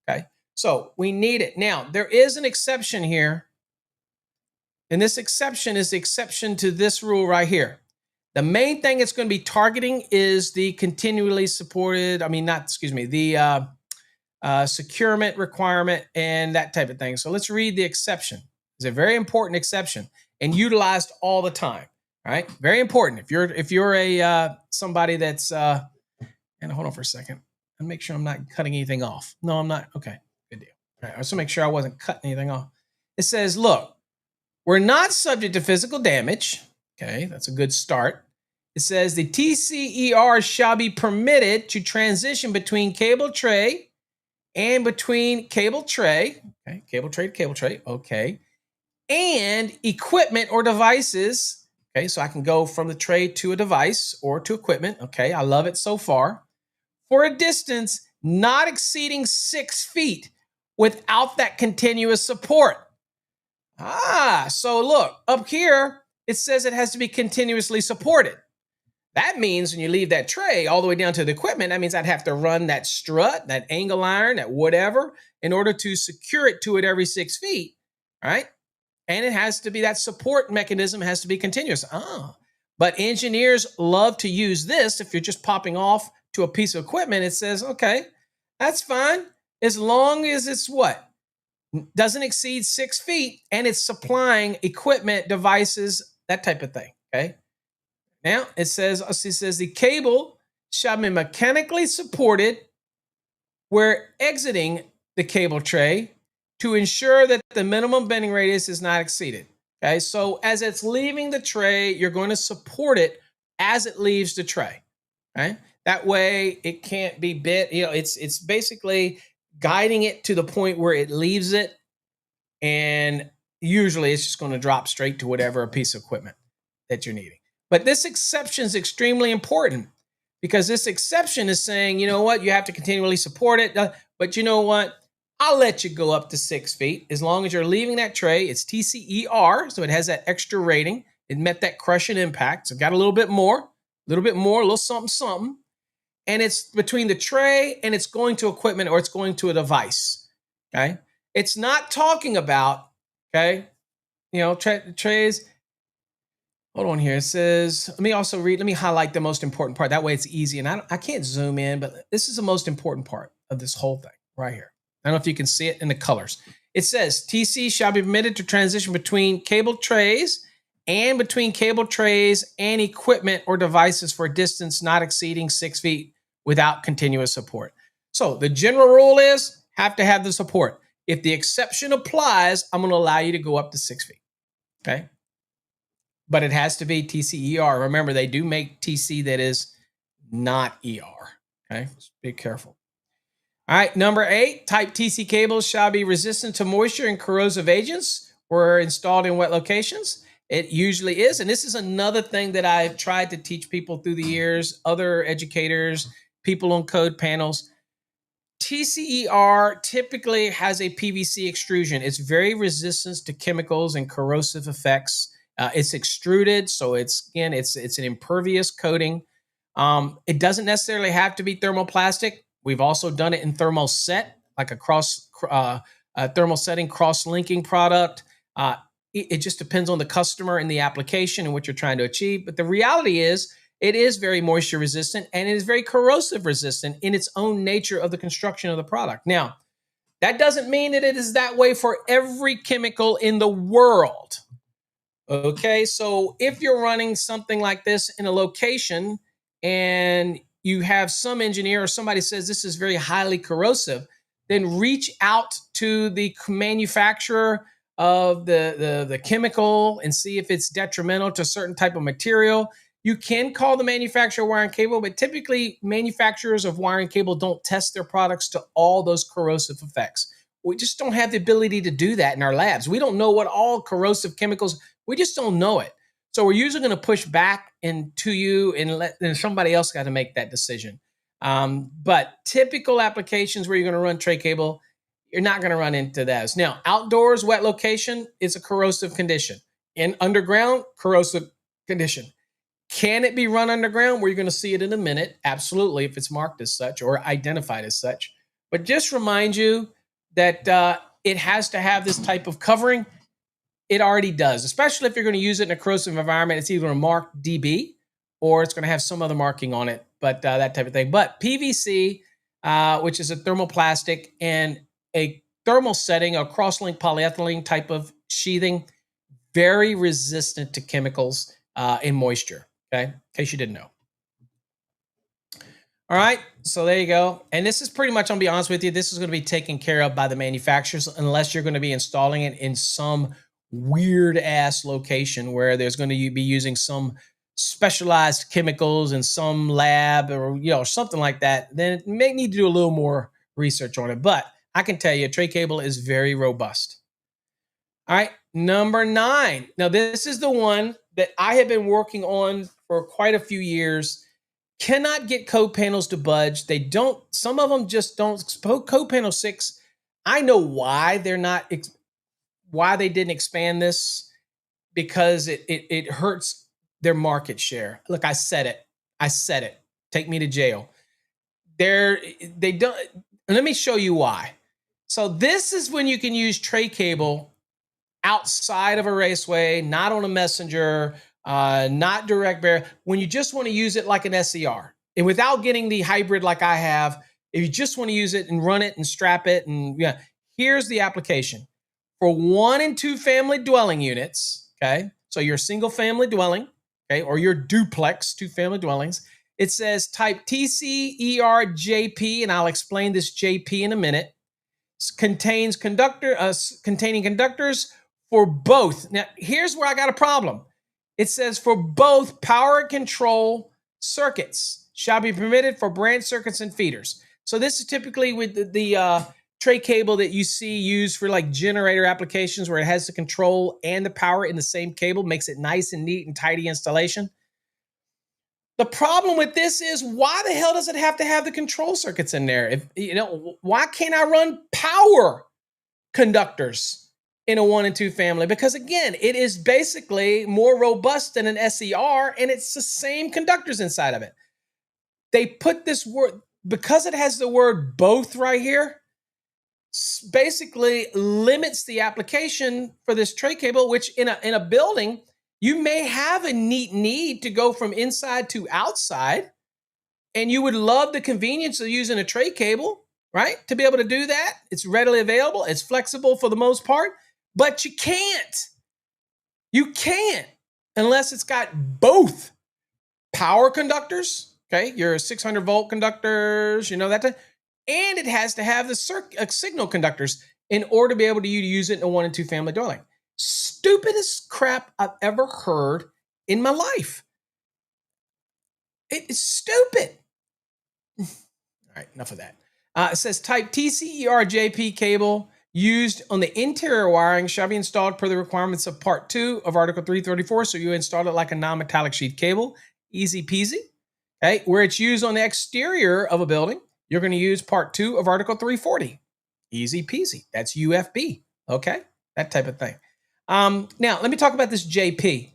Okay, so we need it. Now, there is an exception here, and this exception is the exception to this rule right here. The main thing it's going to be targeting is the continually supported, the securement requirement and that type of thing. So let's read the exception. It's a very important exception and utilized all the time. All right, very important. If you're a somebody that's and hold on for a second and make sure I'm not cutting anything off. No, I'm not. Okay, good deal. All right, I just want to make sure I wasn't cutting anything off. It says, look, we're not subject to physical damage. Okay, that's a good start. It says the TCER shall be permitted to transition between cable tray and between cable tray, okay, cable tray to cable tray, okay, and equipment or devices, okay, so I can go from the tray to a device or to equipment, okay, I love it so far, for a distance not exceeding 6 feet without that continuous support. So look, up here, it says it has to be continuously supported. That means when you leave that tray all the way down to the equipment, that means I'd have to run that strut, that angle iron, that whatever, in order to secure it to it every 6 feet, right? And it has to be, that support mechanism has to be continuous. But engineers love to use this. If you're just popping off to a piece of equipment, it says, okay, that's fine. As long as it's what? Doesn't exceed 6 feet and it's supplying equipment, devices, that type of thing, okay? Now, it says the cable shall be mechanically supported where exiting the cable tray to ensure that the minimum bending radius is not exceeded. Okay, so as it's leaving the tray, you're going to support it as it leaves the tray. Okay, that way it can't be bit. You know, it's basically guiding it to the point where it leaves it, and usually it's just going to drop straight to whatever piece of equipment that you're needing. But this exception is extremely important because this exception is saying, you know what, you have to continually support it. But you know what, I'll let you go up to 6 feet as long as you're leaving that tray. It's TCER, so it has that extra rating. It met that crush and impact. So got a little bit more, a little something, something. And it's between the tray and it's going to equipment or it's going to a device. Okay. It's not talking about, okay, you know, trays. Hold on here. It says, let me highlight the most important part. That way it's easy. And I can't zoom in, but this is the most important part of this whole thing right here. I don't know if you can see it in the colors. It says TC shall be permitted to transition between cable trays and between cable trays and equipment or devices for a distance not exceeding 6 feet without continuous support. So the general rule is have to have the support. If the exception applies, I'm going to allow you to go up to 6 feet. Okay. But it has to be TCER. Remember, they do make TC that is not ER. Okay, so be careful. All right, number 8, type TC cables shall be resistant to moisture and corrosive agents or installed in wet locations. It usually is. And this is another thing that I've tried to teach people through the years, other educators, people on code panels. TCER typically has a PVC extrusion. It's very resistant to chemicals and corrosive effects. It's extruded, so it's an impervious coating. It doesn't necessarily have to be thermoplastic. We've also done it in thermoset, like a thermal setting cross-linking product. It just depends on the customer and the application and what you're trying to achieve. But the reality is, it is very moisture resistant and it is very corrosive resistant in its own nature of the construction of the product. Now, that doesn't mean that it is that way for every chemical in the world. Okay, so if you're running something like this in a location and you have some engineer or somebody says this is very highly corrosive, then reach out to the manufacturer of the chemical and see if it's detrimental to a certain type of material. You can call the manufacturer wire and cable, but typically manufacturers of wire and cable don't test their products to all those corrosive effects. We just don't have the ability to do that in our labs. We don't know what all corrosive chemicals, we just don't know it. So we're usually going to push back into you and somebody else got to make that decision. But typical applications where you're going to run tray cable, you're not going to run into those. Now, outdoors, wet location is a corrosive condition. In underground, corrosive condition. Can it be run underground? Where you're going to see it in a minute. Absolutely, if it's marked as such or identified as such. But just remind you that it has to have this type of covering. It already does, especially if you're going to use it in a corrosive environment. It's either a marked DB or it's going to have some other marking on it, but that type of thing. But PVC, which is a thermoplastic, and a thermal setting, a cross-link polyethylene type of sheathing, very resistant to chemicals and moisture. Okay, in case you didn't know. All right, so there you go. And this is pretty much, I'll be honest with you, this is going to be taken care of by the manufacturers unless you're going to be installing it in some weird ass location where there's going to be using some specialized chemicals in some lab or something like that. Then it may need to do a little more research on it. But I can tell you, tray cable is very robust. All right, number 9. Now, this is the one that I have been working on for quite a few years. Cannot get code panels to budge. They don't, some of them just don't. Code panel 6, I know why they're not, why they didn't expand this, because it hurts their market share. Look, I said it. Take me to jail. They don't, let me show you why. So this is when you can use tray cable outside of a raceway, not on a messenger, not direct bear, when you just want to use it like an SER. And without getting the hybrid like I have, if you just want to use it and run it and strap it, and here's the application. For 1 and 2 family dwelling units, okay? So your single family dwelling, okay, or your duplex, 2 family dwellings, it says type TCERJP, and I'll explain this JP in a minute. Containing conductors for both. Now, here's where I got a problem. It says for both power control circuits shall be permitted for branch circuits and feeders. So this is typically with the tray cable that you see used for like generator applications where it has the control and the power in the same cable, makes it nice and neat and tidy installation. The problem with this is, why the hell does it have to have the control circuits in there? Why can't I run power conductors in a 1 and 2 family? Because again, it is basically more robust than an SER, and it's the same conductors inside of it. They put this word, because it has the word both right here, basically limits the application for this tray cable, which in a building, you may have a neat need to go from inside to outside, and you would love the convenience of using a tray cable, right? To be able to do that. It's readily available. It's flexible for the most part, but you can't. You can't unless it's got both power conductors, okay? Your 600 volt conductors, that type, and it has to have the signal conductors in order to be able to use it in a 1 and 2 family dwelling. Stupidest crap I've ever heard in my life. It's stupid. All right, enough of that. It says type TCERJP cable used on the interior wiring shall be installed per the requirements of Part 2 of Article 334. So you install it like a non-metallic sheath cable. Easy peasy. Okay. Where it's used on the exterior of a building, you're going to use Part 2 of Article 340. Easy peasy. That's UFB. Okay. That type of thing. Now, let me talk about this JP.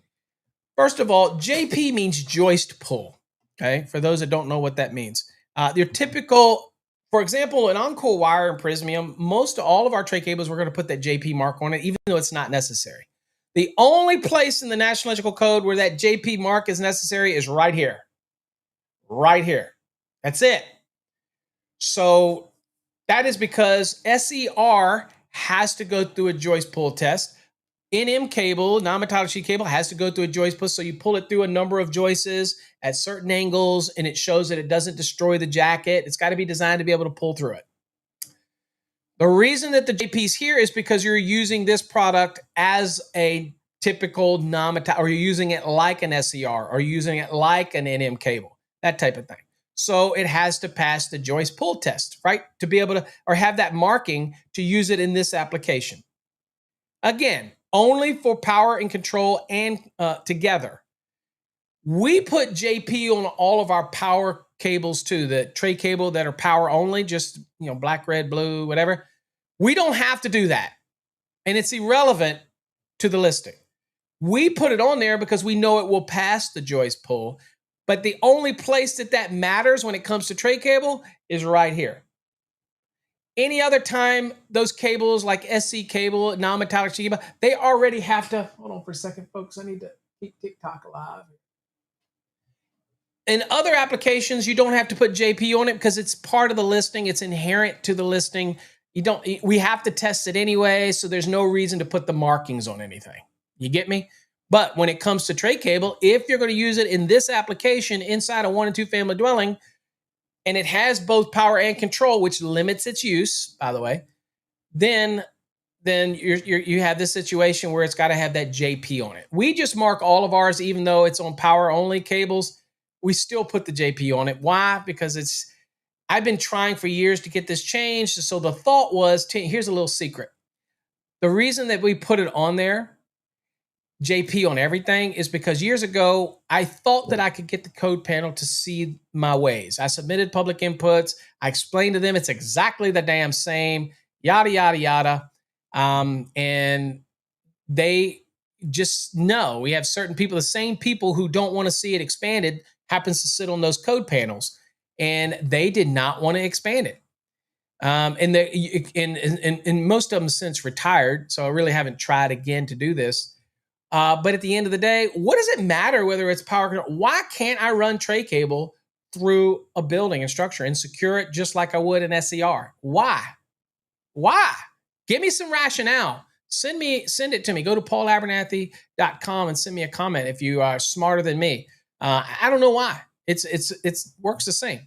First of all, JP means joist pull. Okay. For those that don't know what that means, your typical, for example, an Encore wire and Prismium, most all of our tray cables, we're going to put that JP mark on it, even though it's not necessary. The only place in the National Electrical Code where that JP mark is necessary is right here. Right here. That's it. So that is because SER has to go through a joist pull test. NM cable, non-metallic sheet cable, has to go through a joist pull. So you pull it through a number of joists at certain angles, and it shows that it doesn't destroy the jacket. It's got to be designed to be able to pull through it. The reason that the JP is here is because you're using this product as a typical non-metallic, or you're using it like an SER, or using it like an NM cable, that type of thing. So it has to pass the joist pull test, right? To be able to, or have that marking to use it in this application. Again, only for power and control and together. We put JP on all of our power cables too, the tray cable that are power only, just, black, red, blue, whatever. We don't have to do that. And it's irrelevant to the listing. We put it on there because we know it will pass the joist pull. But the only place that matters when it comes to tray cable is right here. Any other time, those cables like SC cable, non-metallic sheet cable, they already have to, hold on for a second, folks. I need to keep TikTok alive. In other applications, you don't have to put JP on it because it's part of the listing. It's inherent to the listing. We have to test it anyway, so there's no reason to put the markings on anything. You get me? But when it comes to tray cable, if you're going to use it in this application inside a 1 and 2 family dwelling, and it has both power and control, which limits its use, by the way, then you have this situation where it's got to have that JP on it. We just mark all of ours, even though it's on power only cables, we still put the JP on it. Why? Because I've been trying for years to get this changed. So the thought was, here's a little secret. The reason that we put it on there, JP on everything, is because years ago, I thought that I could get the code panel to see my ways. I submitted public inputs. I explained to them it's exactly the damn same, yada, yada, yada. And they just know we have certain people, the same people who don't want to see it expanded happens to sit on those code panels, and they did not want to expand it. And most of them since retired, so I really haven't tried again to do this. But at the end of the day, what does it matter whether it's power control? Why can't I run tray cable through a building and structure and secure it just like I would an SER? Why? Give me some rationale. Send it to me. Go to paulabernathy.com and send me a comment if you are smarter than me. I don't know why. It works the same.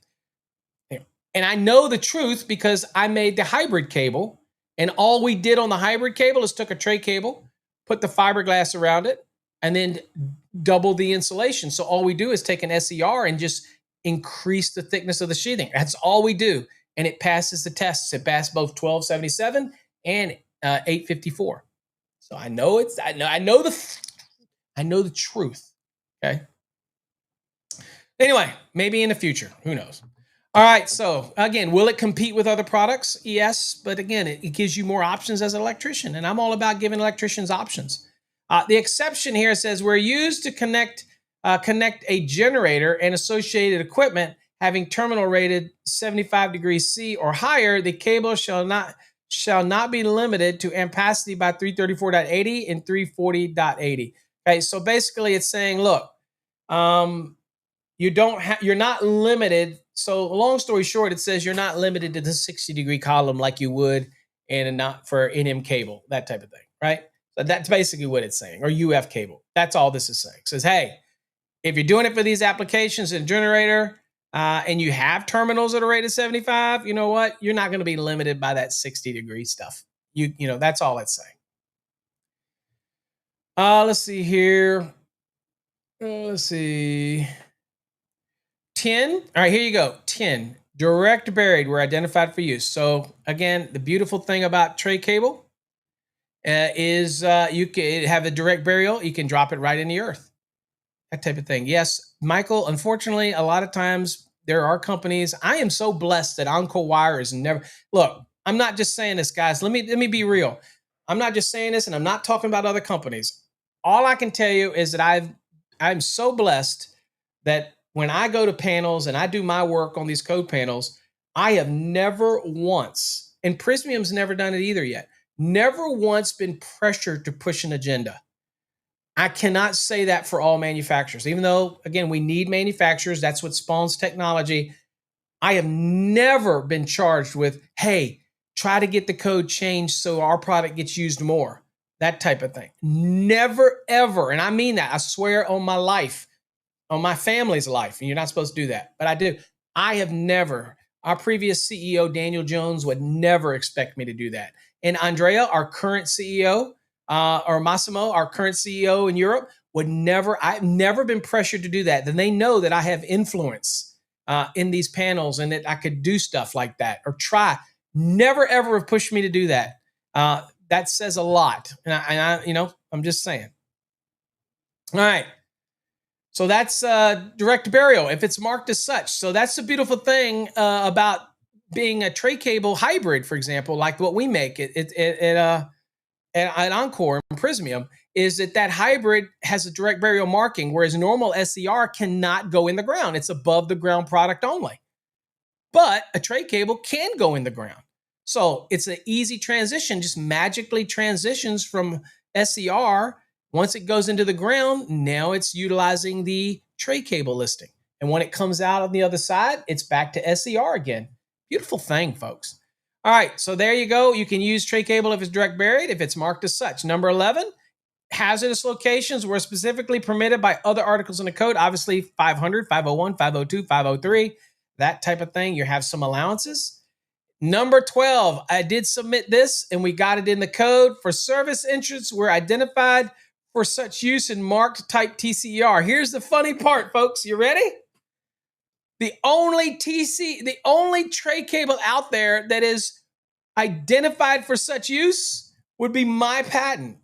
And I know the truth because I made the hybrid cable, and all we did on the hybrid cable is took a tray cable, put the fiberglass around it, and then double the insulation. So all we do is take an SER and just increase the thickness of the sheathing. That's all we do. And it passes the tests. It passed both 1277 and 854. So I know the truth. Okay. Anyway, maybe in the future, who knows? All right. So again, will it compete with other products? Yes. But again, it gives you more options as an electrician. And I'm all about giving electricians options. The exception here says we're used to connect a generator and associated equipment having terminal rated 75 degrees C or higher. The cable shall not be limited to ampacity by 334.80 and 340.80. Okay. So basically it's saying, look, you're not limited. So long story short, it says you're not limited to the 60-degree column like you would not for NM cable, that type of thing, right? So that's basically what it's saying, or UF cable. That's all this is saying. It says, hey, if you're doing it for these applications in generator and you have terminals that are rated 75, you know what? You're not going to be limited by that 60-degree stuff. That's all it's saying. Let's see here. Let's see. 10. All right, here you go. 10. Direct buried, we're identified for use. So again, the beautiful thing about tray cable is you can have a direct burial. You can drop it right in the earth, that type of thing. Yes, Michael, unfortunately, a lot of times there are companies. I am so blessed that Encore Wire is never, look, I'm not just saying this, guys. Let me be real. I'm not just saying this, and I'm not talking about other companies. All I can tell you is that I'm so blessed that when I go to panels and I do my work on these code panels, I have never once, and Prismium's never done it either yet, never once been pressured to push an agenda. I cannot say that for all manufacturers, even though, again, we need manufacturers. That's what spawns technology. I have never been charged with, hey, try to get the code changed so our product gets used more. That type of thing. Never, ever. And I mean that. I swear on my life, on my family's life. And you're not supposed to do that, but I do. I have never. Our previous CEO, Daniel Jones, would never expect me to do that. And Andrea, our current CEO, or Massimo, our current CEO in Europe, would never. I've never been pressured to do that. Then they know that I have influence in these panels and that I could do stuff like that or try. Never, ever have pushed me to do that. That says a lot. And I, I'm just saying. All right. So that's direct burial if it's marked as such. So that's the beautiful thing about being a tray cable hybrid, for example, like what we make at Encore and Prismium, is that hybrid has a direct burial marking, whereas normal SCR cannot go in the ground. It's above the ground product only. But a tray cable can go in the ground. So it's an easy transition, just magically transitions from SCR. Once it goes into the ground, now it's utilizing the tray cable listing. And when it comes out on the other side, it's back to SCR again. Beautiful thing, folks. All right, so there you go. You can use tray cable if it's direct buried, if it's marked as such. Number 11, hazardous locations were specifically permitted by other articles in the code. Obviously, 500, 501, 502, 503, that type of thing. You have some allowances. Number 12, I did submit this, and we got it in the code. For service entrants were identified for such use in marked type TCER. Here's the funny part, folks. You ready? The only tray cable out there that is identified for such use would be my patent,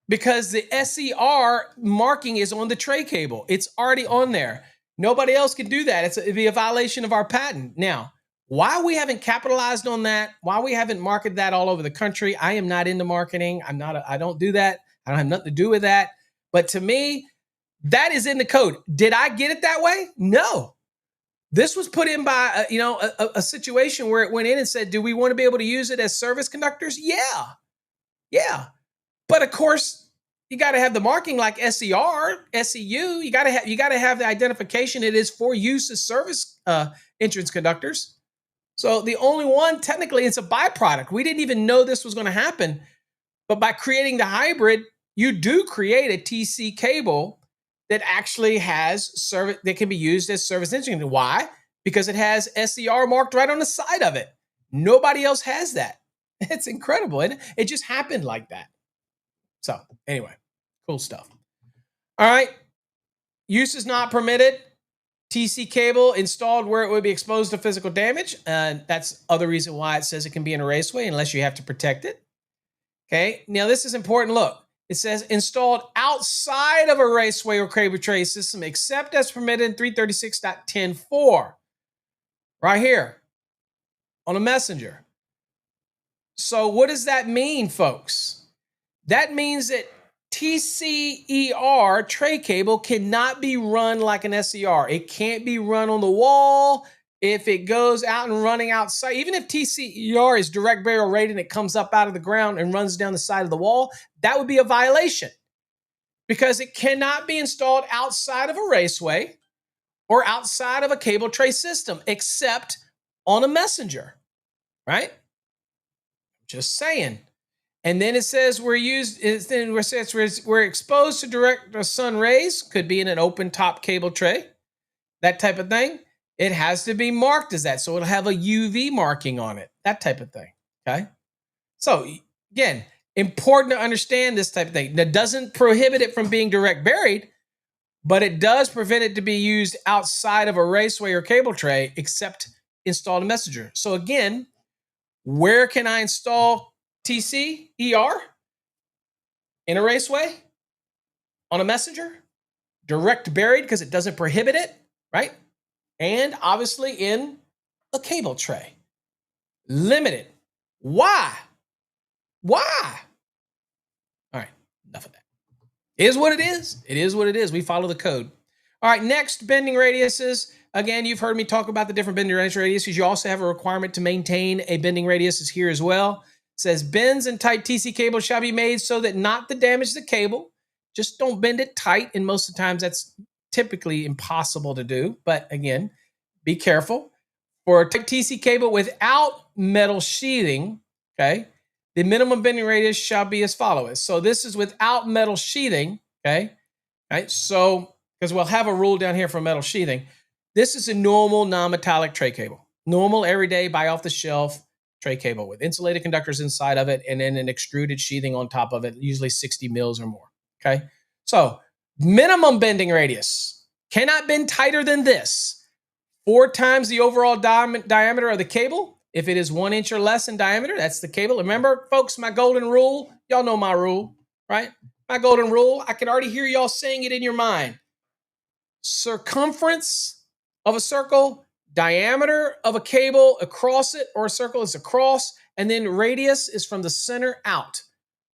because the SCR marking is on the tray cable. It's already on there. Nobody else can do that. It'd be a violation of our patent. Now, why we haven't capitalized on that, why we haven't marketed that all over the country, I am not into marketing. I don't do that. I don't have nothing to do with that. But to me, that is in the code. Did I get it that way? No. This was put in by a situation where it went in and said, do we want to be able to use it as service conductors? Yeah. But of course, you got to have the marking like SCR, SCU. You got to have the identification. It is for use as service entrance conductors. So the only one, technically, it's a byproduct. We didn't even know this was going to happen. But by creating the hybrid, you do create a TC cable that actually has service that can be used as service entrance. Why? Because it has SCR marked right on the side of it. Nobody else has that. It's incredible. It just happened like that. So anyway, cool stuff. All right. Use is not permitted. TC cable installed where it would be exposed to physical damage. That's other reason why it says it can be in a raceway unless you have to protect it. Okay. Now this is important. Look, it says installed outside of a raceway or cable tray system, except as permitted in 336.10.4. Right here on a messenger. So what does that mean, folks? That means that TCER tray cable cannot be run like an SCR. It can't be run on the wall. If it goes out and running outside, even if TCER is direct burial rated and it comes up out of the ground and runs down the side of the wall, that would be a violation, because it cannot be installed outside of a raceway or outside of a cable tray system, except on a messenger, right? Just saying. And then it says we're exposed to direct sun rays, could be in an open top cable tray, that type of thing. It has to be marked as that. So it'll have a UV marking on it, that type of thing. Okay. So again, important to understand this type of thing. That doesn't prohibit it from being direct buried, but it does prevent it to be used outside of a raceway or cable tray except installed in Messenger. So again, where can I install TC-ER? In a raceway? On a Messenger? Direct buried because it doesn't prohibit it, right? And obviously in a cable tray. Limited. Why? Why? All right, enough of that. It is what it is. It is what it is. We follow the code. All right, next, bending radiuses. Again, you've heard me talk about the different bending radiuses. You also have a requirement to maintain a bending radius is here as well. It says bends and tight TC cable shall be made so that not to damage the cable. Just don't bend it tight. And most of the times that's typically impossible to do. But again, be careful. For a tight TC cable without metal sheathing, okay, the minimum bending radius shall be as follows. So this is without metal sheathing, okay? Right? So, because we'll have a rule down here for metal sheathing. This is a normal non-metallic tray cable. Normal, everyday, buy off the shelf tray cable with insulated conductors inside of it and then an extruded sheathing on top of it, usually 60 mils or more, okay? So, minimum bending radius. Cannot bend tighter than this. 4 times the overall diameter of the cable. If it is 1 inch or less in diameter, that's the cable. Remember, folks, my golden rule. Y'all know my rule, right? My golden rule. I can already hear y'all saying it in your mind. Circumference of a circle, diameter of a cable across it or a circle is across, and then radius is from the center out.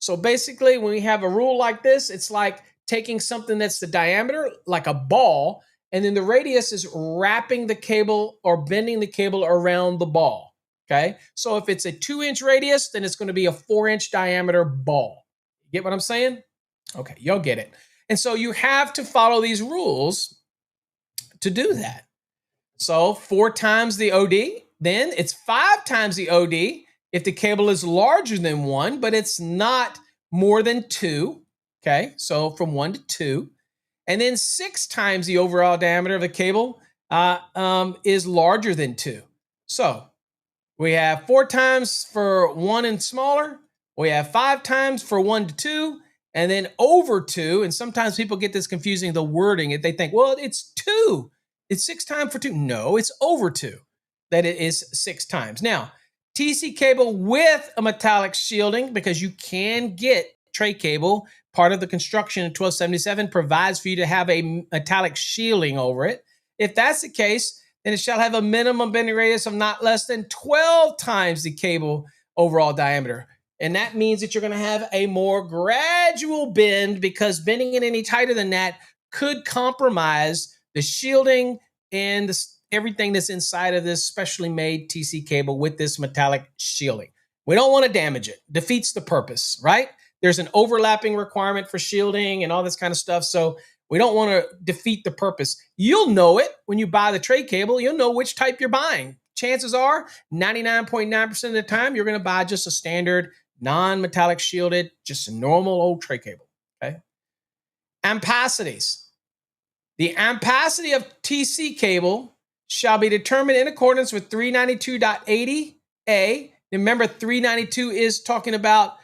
So basically, when we have a rule like this, it's like taking something that's the diameter, like a ball, and then the radius is wrapping the cable or bending the cable around the ball, okay? So if it's a 2-inch radius, then it's going to be a 4-inch diameter ball. Get what I'm saying? Okay, y'all get it. And so you have to follow these rules to do that. So 4 times the OD, then it's 5 times the OD if the cable is larger than 1, but it's not more than 2, okay? So from 1 to 2. And then 6 times the overall diameter of the cable is larger than 2. So we have 4 times for 1 and smaller. We have 5 times for 1 to 2. And then over 2. And sometimes people get this confusing, the wording. They think, well, it's 2. It's 6 times for 2. No, it's over 2. That it is 6 times. Now, TC cable with a metallic shielding, because you can get tray cable. Part of the construction in 1277 provides for you to have a metallic shielding over it. If that's the case, then it shall have a minimum bending radius of not less than 12 times the cable overall diameter. And that means that you're going to have a more gradual bend, because bending it any tighter than that could compromise the shielding and everything that's inside of this specially made TC cable with this metallic shielding. We don't want to damage it. Defeats the purpose, right? There's an overlapping requirement for shielding and all this kind of stuff. So we don't want to defeat the purpose. You'll know it when you buy the tray cable. You'll know which type you're buying. Chances are 99.9% of the time, you're going to buy just a standard non-metallic shielded, just a normal old tray cable, okay? Ampacities. The ampacity of TC cable shall be determined in accordance with 392.80A. Remember, 392 is talking about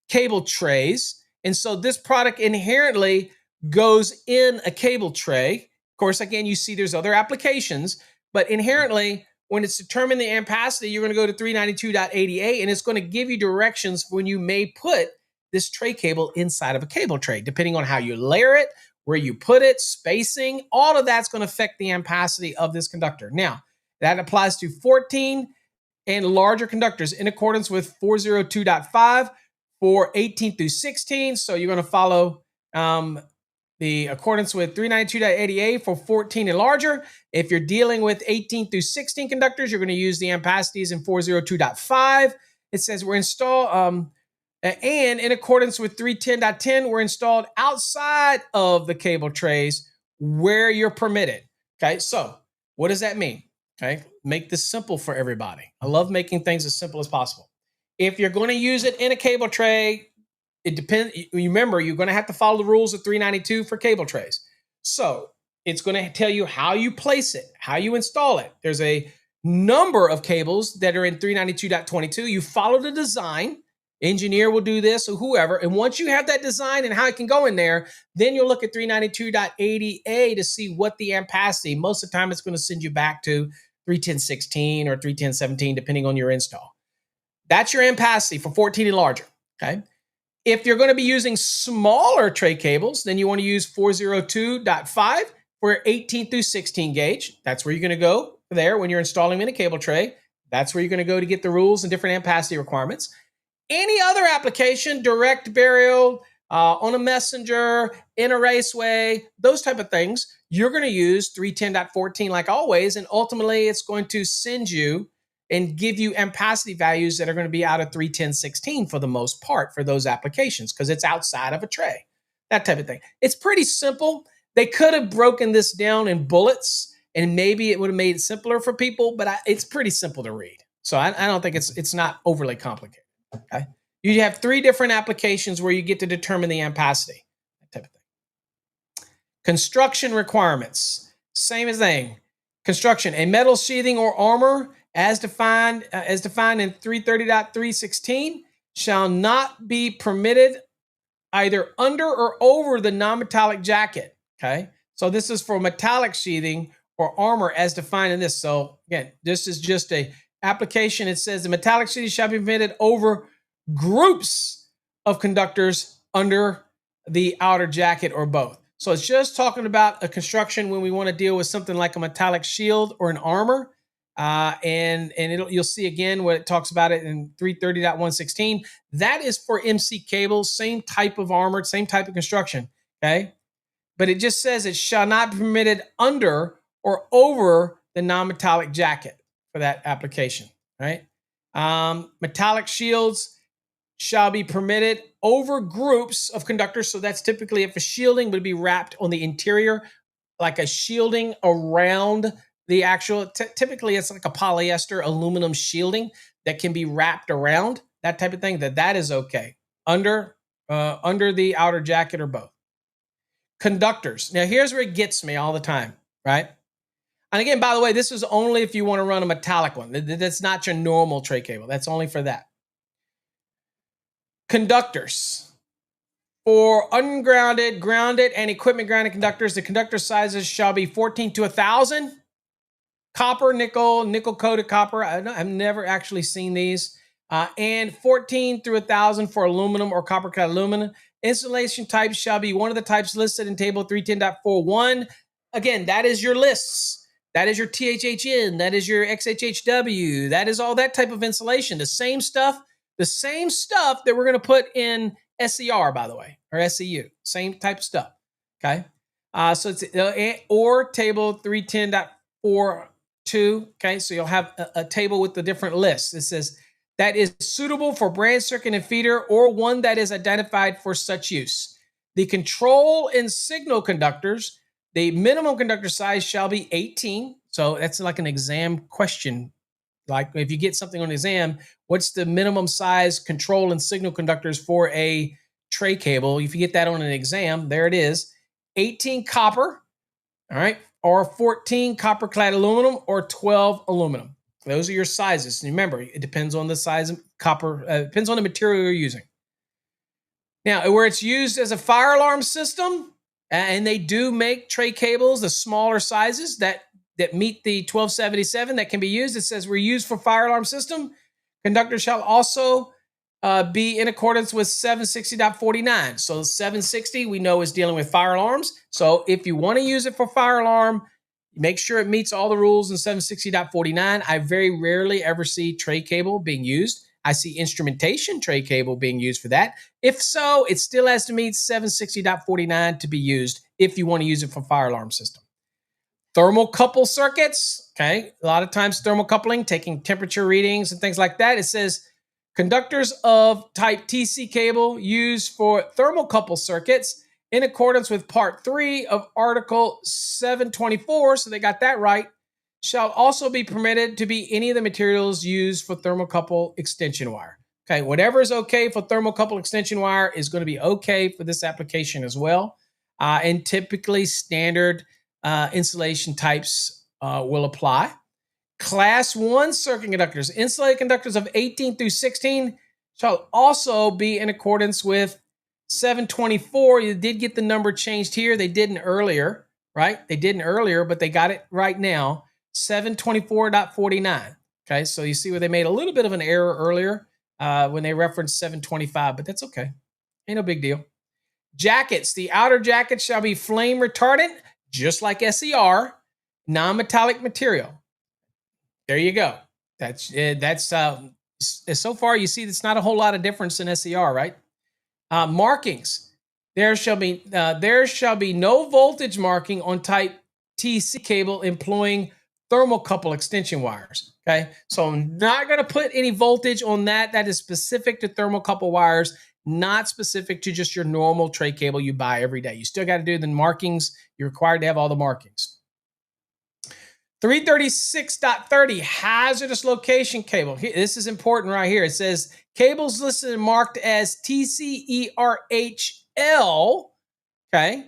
cable trays. And so this product inherently goes in a cable tray. Of course, again, you see there's other applications, but inherently, when it's determined the ampacity, you're going to go to 392.80A, and it's going to give you directions for when you may put this tray cable inside of a cable tray, depending on how you layer it, where you put it, spacing, all of that's going to affect the ampacity of this conductor. Now, that applies to 14 and larger conductors in accordance with 402.5 for 18 through 16. So you're going to follow the accordance with 392.80A for 14 and larger. If you're dealing with 18 through 16 conductors, you're going to use the ampacities in 402.5. It says we're installed, and in accordance with 310.10, we're installed outside of the cable trays where you're permitted. Okay, so what does that mean? Okay, make this simple for everybody. I love making things as simple as possible. If you're going to use it in a cable tray, it depends. Remember, you're going to have to follow the rules of 392 for cable trays. So it's going to tell you how you place it, how you install it. There's a number of cables that are in 392.22. You follow the design, engineer will do this, or whoever. And once you have that design and how it can go in there, then you'll look at 392.80A to see what the ampacity. Most of the time, it's going to send you back to 310.16 or 310.17, depending on your install. That's your ampacity for 14 and larger, okay? If you're going to be using smaller tray cables, then you want to use 402.5 for 18 through 16 gauge. That's where you're going to go there when you're installing them in a cable tray. That's where you're going to go to get the rules and different ampacity requirements. Any other application, direct burial, on a messenger, in a raceway, those type of things, you're going to use 310.14 like always, and ultimately it's going to send you and give you ampacity values that are going to be out of 310.16 for the most part for those applications because it's outside of a tray, that type of thing. It's pretty simple. They could have broken this down in bullets and maybe it would have made it simpler for people, but it's pretty simple to read. So I don't think it's not overly complicated. Okay. You have 3 different applications where you get to determine the ampacity, that type of thing. Construction requirements, same as thing. Construction, a metal sheathing or armor as defined in 330.316 shall not be permitted either under or over the non-metallic jacket. Okay. So this is for metallic sheathing or armor as defined in this. So again, this is just a application. It says the metallic sheathing shall be permitted over groups of conductors under the outer jacket or both. So it's just talking about a construction when we want to deal with something like a metallic shield or an armor. And you'll see again what it talks about it in 330.116. That is for MC cables, same type of armor, same type of construction. Okay. But it just says it shall not be permitted under or over the non-metallic jacket for that application, right? Metallic shields shall be permitted over groups of conductors. So that's typically if a shielding would be wrapped on the interior, like a shielding around the actual, typically it's like a polyester aluminum shielding that can be wrapped around, that type of thing, that is okay. Under the outer jacket or both. Conductors. Now here's where it gets me all the time, right? And again, by the way, this is only if you want to run a metallic one. That's not your normal tray cable. That's only for that. Conductors. For ungrounded, grounded, and equipment grounded conductors, the conductor sizes shall be 14 to 1,000. Copper, nickel coated copper. I've never actually seen these. And 14 through 1,000 for aluminum or copper clad aluminum. Installation types shall be one of the types listed in table 310.41. Again, that is your lists. That is your THHN. That is your XHHW. That is all that type of insulation. The same stuff that we're going to put in SCR, by the way, or SCU. Same type of stuff. Okay. So it's or table 310.42. Okay. So you'll have a table with the different lists. It says that is suitable for branch circuit and feeder or one that is identified for such use. The control and signal conductors, the minimum conductor size shall be 18. So that's like an exam question. Like if you get something on exam, what's the minimum size control and signal conductors for a tray cable? If you get that on an exam, there it is. 18 copper, all right, or 14 copper clad aluminum or 12 aluminum. Those are your sizes. And remember, it depends on the size of copper, depends on the material you're using. Now, where it's used as a fire alarm system, and they do make tray cables, the smaller sizes that meet the 1277 that can be used. It says we're used for fire alarm system. Conductor shall also be in accordance with 760.49. So 760 we know is dealing with fire alarms. So if you want to use it for fire alarm, make sure it meets all the rules in 760.49. I very rarely ever see tray cable being used. I see instrumentation tray cable being used for that. If so, it still has to meet 760.49 to be used if you want to use it for fire alarm system. Thermocouple circuits, okay? A lot of times thermocoupling, taking temperature readings and things like that. It says conductors of type TC cable used for thermocouple circuits in accordance with part 3 of article 724, so they got that right, shall also be permitted to be any of the materials used for thermocouple extension wire. Okay, whatever is okay for thermocouple extension wire is going to be okay for this application as well. And typically standard insulation types will apply. Class 1 circuit conductors, insulated conductors of 18 through 16 shall also be in accordance with 724. You did get the number changed here. They didn't earlier, right? They didn't earlier, but they got it right now. 724.49. Okay, so you see where they made a little bit of an error earlier when they referenced 725, but that's okay. Ain't no big deal. Jackets. The outer jacket shall be flame retardant, just like SER, non-metallic material. There you go. That's so far you see it's not a whole lot of difference in SER, right? Markings. There shall be no voltage marking on type TC cable employing thermocouple extension wires. Okay, so I'm not going to put any voltage on that. That is specific to thermocouple wires, not specific to just your normal tray cable you buy every day. You still got to do the markings. You're required to have all the markings. 336.30 hazardous location cable. This is important right here. It says cables listed and marked as TCERHL, okay,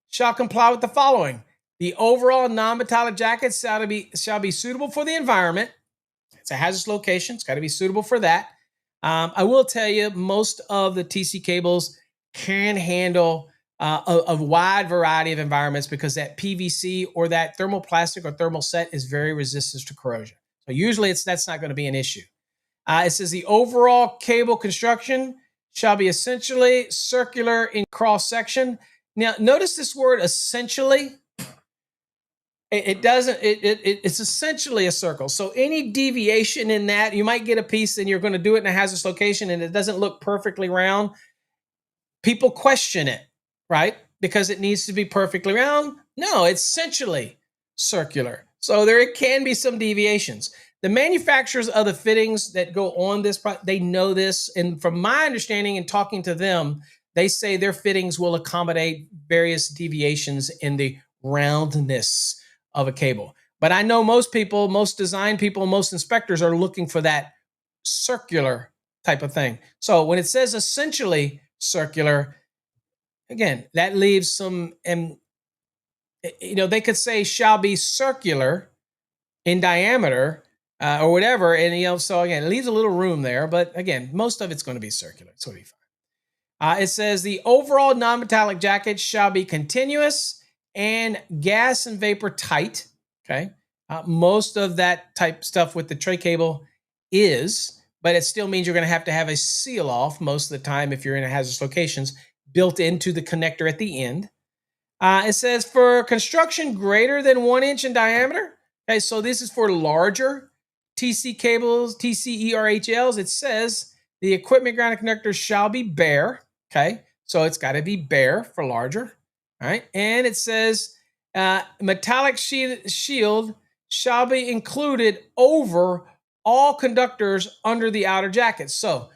shall comply with the following. The overall non-metallic jacket shall be suitable for the environment. It's a hazardous location. It's got to be suitable for that. I will tell you, most of the TC cables can handle a wide variety of environments because that PVC or that thermoplastic or thermal set is very resistant to corrosion. So usually that's not going to be an issue. It says the overall cable construction shall be essentially circular in cross section. Now, notice this word essentially. It's essentially a circle. So any deviation in that, you might get a piece and you're going to do it in a hazardous location and it doesn't look perfectly round. People question it, right? Because it needs to be perfectly round. No, it's essentially circular. So there can be some deviations. The manufacturers of the fittings that go on this, they know this. And from my understanding and talking to them, they say their fittings will accommodate various deviations in the roundness of a cable. But I know most people, most design people, most inspectors are looking for that circular type of thing. So when it says essentially circular, again, that leaves some, they could say shall be circular in diameter or whatever. And, so again, it leaves a little room there. But again, most of it's going to be circular. It's going to be fine. It says the overall non-metallic jacket shall be continuous and gas and vapor tight. Okay. Most of that type stuff with the tray cable is, but it still means you're going to have a seal off most of the time if you're in a hazardous locations built into the connector at the end. It says for construction greater than 1 inch in diameter. Okay. So this is for larger TC cables, TCERHLs. It says the equipment grounded connector shall be bare. Okay. So it's got to be bare for larger. All right. And it says metallic shield shall be included over all conductors under the outer jacket. So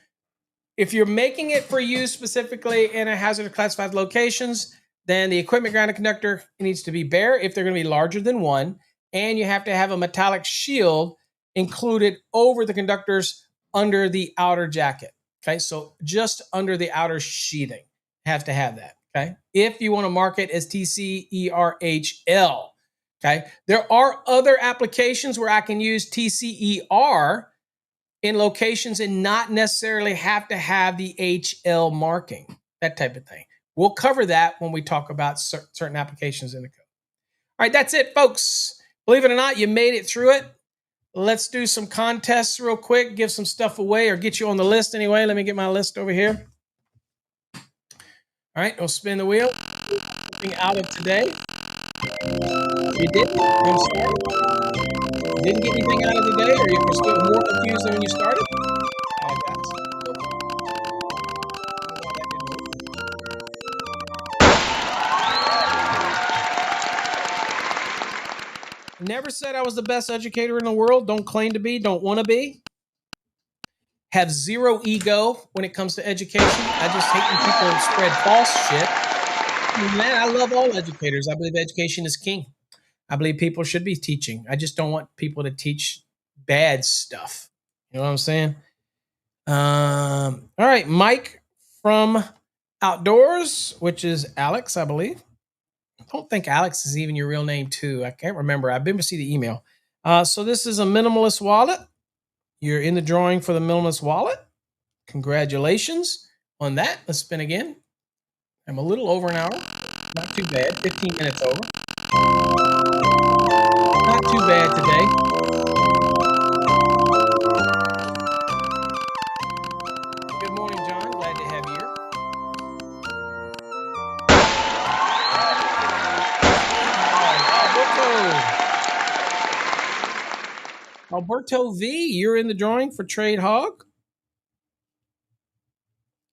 if you're making it for use specifically in a hazardous classified locations, then the equipment grounded connector needs to be bare if they're going to be larger than 1. And you have to have a metallic shield included over the conductors under the outer jacket. Okay. So just under the outer sheathing, have to have that. Okay. If you want to mark it as TCERHL. Okay. There are other applications where I can use TCER in locations and not necessarily have to have the HL marking, that type of thing. We'll cover that when we talk about certain applications in the code. All right. That's it, folks. Believe it or not, you made it through it. Let's do some contests real quick, give some stuff away or get you on the list anyway. Let me get my list over here. All right, we'll spin the wheel. Something out of today. You didn't? I'm sorry. You didn't get anything out of today, or you're still more confused than when you started? Never said I was the best educator in the world. Don't claim to be. Don't want to be. Have zero ego when it comes to education. I just hate when people spread false shit. Man, I love all educators. I believe education is king. I believe people should be teaching. I just don't want people to teach bad stuff. You know what I'm saying? All right, Mike from Outdoors, which is Alex, I believe. I don't think Alex is even your real name, too. I can't remember. I've been to see the email. So this is a minimalist wallet. You're in the drawing for the minimalist wallet. Congratulations on that. Let's spin again. I'm a little over an hour. Not too bad. 15 minutes over. Not too bad today. Good morning, John. Glad to have you here. Alberto V, you're in the drawing for Trade Hog.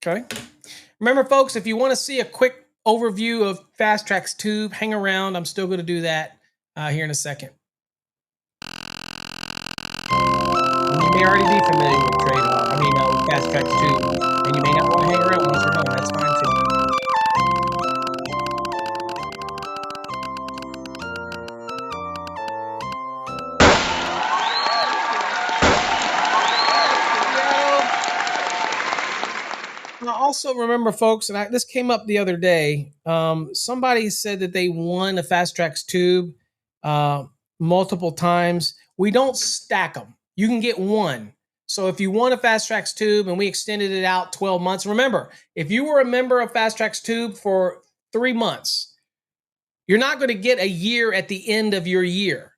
Okay. Remember, folks, if you want to see a quick overview of Fast Tracks Tube, hang around. I'm still going to do that here in a second. And you may already be familiar with with Fast Tracks Tube, and you may not want to hang around once we're done. That's fine too. Now, also remember, folks, and this came up the other day. Somebody said that they won a Fast Tracks Tube multiple times. We don't stack them. You can get one. So if you won a Fast Tracks Tube and we extended it out 12 months, remember, if you were a member of Fast Tracks Tube for 3 months, you're not going to get a year at the end of your year.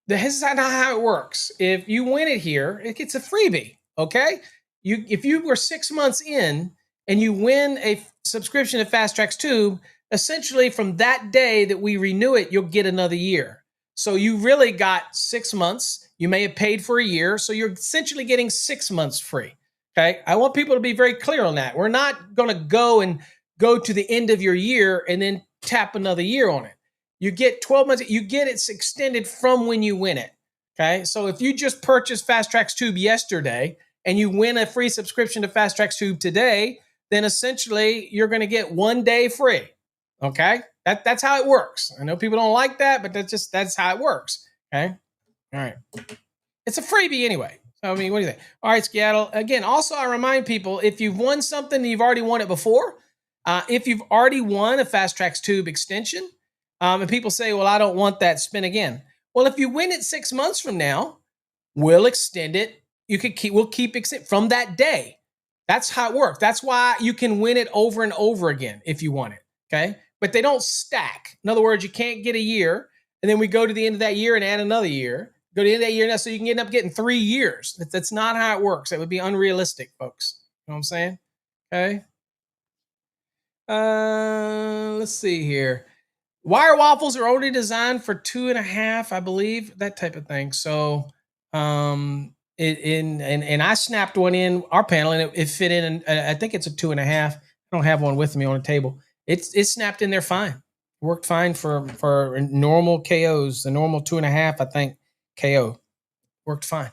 This is not how it works. If you win it here, it gets a freebie, okay? If you were 6 months in and you win a subscription to Fast Tracks Tube, essentially from that day that we renew it, you'll get another year. So you really got 6 months. You may have paid for a year, so you're essentially getting 6 months free. Okay, I want people to be very clear on that. We're not going to go to the end of your year and then tap another year on it. You get 12 months. You get it extended from when you win it. Okay, so if you just purchased Fast Tracks Tube yesterday and you win a free subscription to Fast Tracks Tube today, then essentially you're going to get 1 day free. Okay, that's how it works. I know people don't like that, but that's how it works. Okay, all right. It's a freebie anyway. So, I mean, what do you think? All right, Seattle. Again, also I remind people, if you've won something and you've already won it before, if you've already won a Fast Tracks Tube extension, and people say, well, I don't want that, spin again. Well, if you win it 6 months from now, we'll extend it. We'll keep extending from that day. That's how it works. That's why you can win it over and over again if you want it. Okay, but they don't stack. In other words, you can't get a year and then we go to the end of that year and add another year. Go to the end of that year now, so you can end up getting 3 years. That's not how it works. That would be unrealistic, folks. You know what I'm saying? Okay. Let's see here. Wire waffles are only designed for 2.5, I believe, that type of thing. So, and I snapped one in our panel, and it fit in. And I think it's a 2.5. I don't have one with me on the table. It snapped in there fine. Worked fine for normal KOs. The normal 2.5, I think, KO worked fine.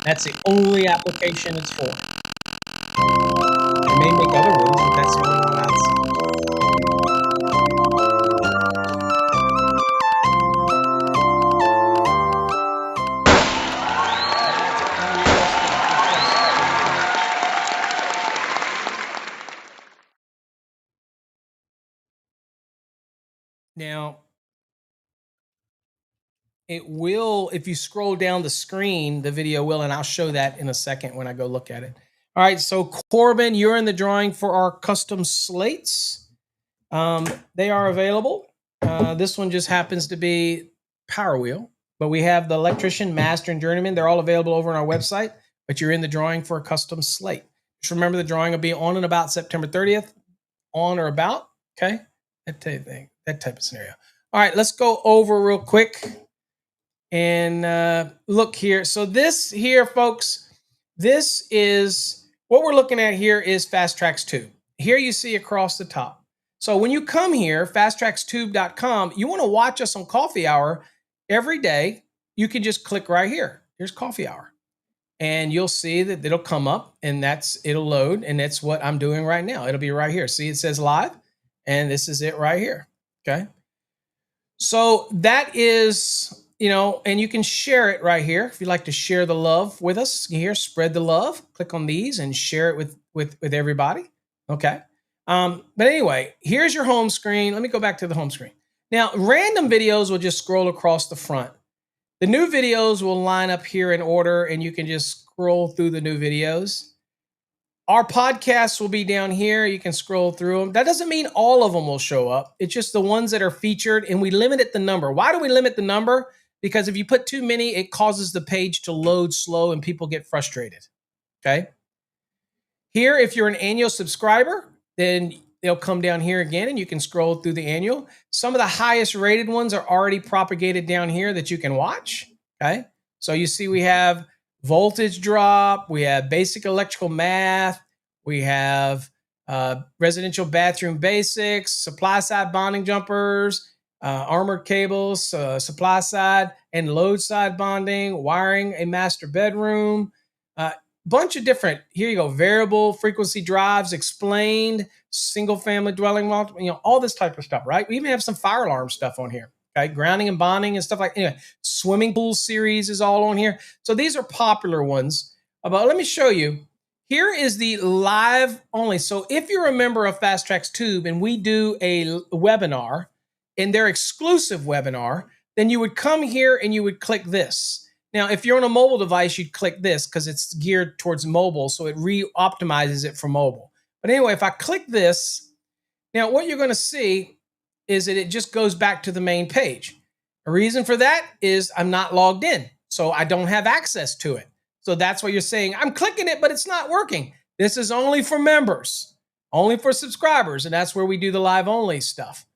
That's the only application it's for. I may make other ones, but that's the only one I've seen. Now, it will, if you scroll down the screen, the video will, and I'll show that in a second when I go look at it. All right, so Corbin, you're in the drawing for our custom slates. They are available. This one just happens to be Power Wheel, but we have the Electrician, Master, and Journeyman. They're all available over on our website, but you're in the drawing for a custom slate. Just remember, the drawing will be on and about September 30th, on or about, okay? That type of scenario. All right, let's go over real quick and look here. So this here, folks, this is what we're looking at here is Fast Tracks Tube. Here you see across the top. So when you come here, fasttrackstube.com, you want to watch us on Coffee Hour every day. You can just click right here. Here's Coffee Hour. And you'll see that it'll come up and it'll load. And that's what I'm doing right now. It'll be right here. See, it says live. And this is it right here. Okay. So that is, and you can share it right here. If you'd like to share the love with us here, spread the love, click on these and share it with everybody. Okay. But anyway, here's your home screen. Let me go back to the home screen. Now, random videos will just scroll across the front. The new videos will line up here in order, and you can just scroll through the new videos. Our podcasts will be down here. You can scroll through them. That doesn't mean all of them will show up. It's just the ones that are featured, and we limited the number. Why do we limit the number? Because if you put too many, it causes the page to load slow and people get frustrated. Okay. Here, if you're an annual subscriber, then they'll come down here again and you can scroll through the annual. Some of the highest rated ones are already propagated down here that you can watch. Okay. So you see we have voltage drop, we have basic electrical math, we have residential bathroom basics, supply side bonding jumpers, armored cables, supply side and load side bonding, wiring a master bedroom, bunch of different, here you go, variable frequency drives, explained, single family dwelling, all this type of stuff, right? We even have some fire alarm stuff on here. Okay, grounding and bonding and stuff like anyway. Swimming pool series is all on here. So these are popular ones. But let me show you. Here is the live only. So if you're a member of Fast Tracks Tube and we do a webinar, in their exclusive webinar, then you would come here and you would click this. Now, if you're on a mobile device, you'd click this because it's geared towards mobile, so it re-optimizes it for mobile. But anyway, if I click this, now what you're going to see is that it just goes back to the main page. The reason for that is I'm not logged in, so I don't have access to it. So that's what you're saying. I'm clicking it, but it's not working. This is only for members, only for subscribers, and that's where we do the live only stuff.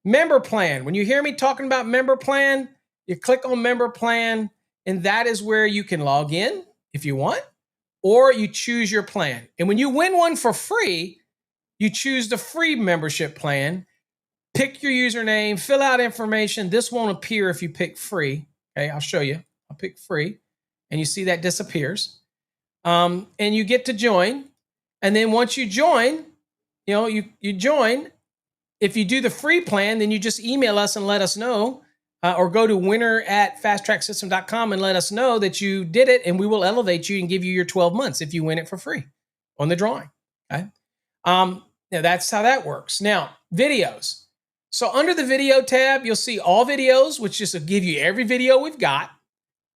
Member plan. When you hear me talking about member plan, you click on member plan, and that is where you can log in if you want, or you choose your plan. And when you win one for free, you choose the free membership plan. Pick your username, fill out information. This won't appear if you pick free. Okay, I'll show you. I'll pick free, and you see that disappears. And you get to join. And then once you join, you join. If you do the free plan, then you just email us and let us know, or go to winner@fasttracksystem.com and let us know that you did it, and we will elevate you and give you your 12 months if you win it for free on the drawing. Okay. Now that's how that works. Now, videos. So under the video tab, you'll see all videos, which just will give you every video we've got,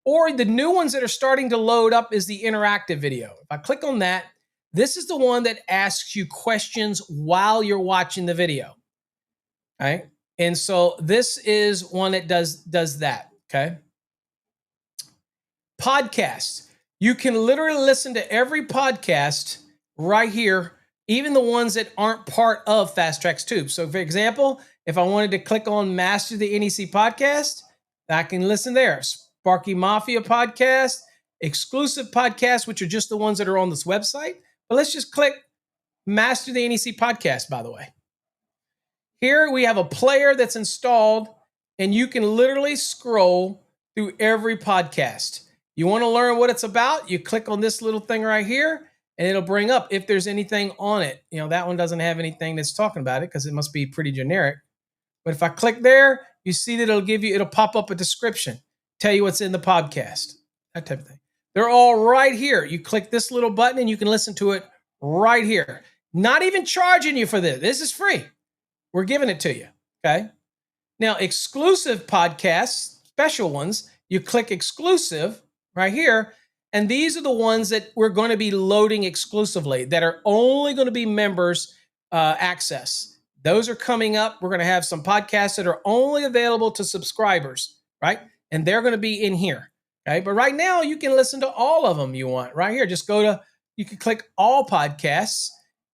or the new ones that are starting to load up is the interactive video. If I click on that, this is the one that asks you questions while you're watching the video. Okay. And so this is one that does that. Okay. Podcasts. You can literally listen to every podcast right here, even the ones that aren't part of Fast Tracks Tube. So for example, if I wanted to click on Master the NEC podcast, I can listen there. Sparky Mafia podcast, exclusive podcasts, which are just the ones that are on this website. But let's just click Master the NEC podcast, by the way. Here we have a player that's installed, and you can literally scroll through every podcast. You want to learn what it's about? You click on this little thing right here, and it'll bring up if there's anything on it. That one doesn't have anything that's talking about it because it must be pretty generic. But if I click there, you see that it'll pop up a description, tell you what's in the podcast, that type of thing. They're all right here. You click this little button and you can listen to it right here. Not even charging you for this. This is free. We're giving it to you. Okay. Now, exclusive podcasts, special ones, you click exclusive right here. And these are the ones that we're going to be loading exclusively that are only going to be members access. Those are coming up. We're going to have some podcasts that are only available to subscribers, right? And they're going to be in here, okay? But right now, you can listen to all of them you want right here. Just you can click all podcasts,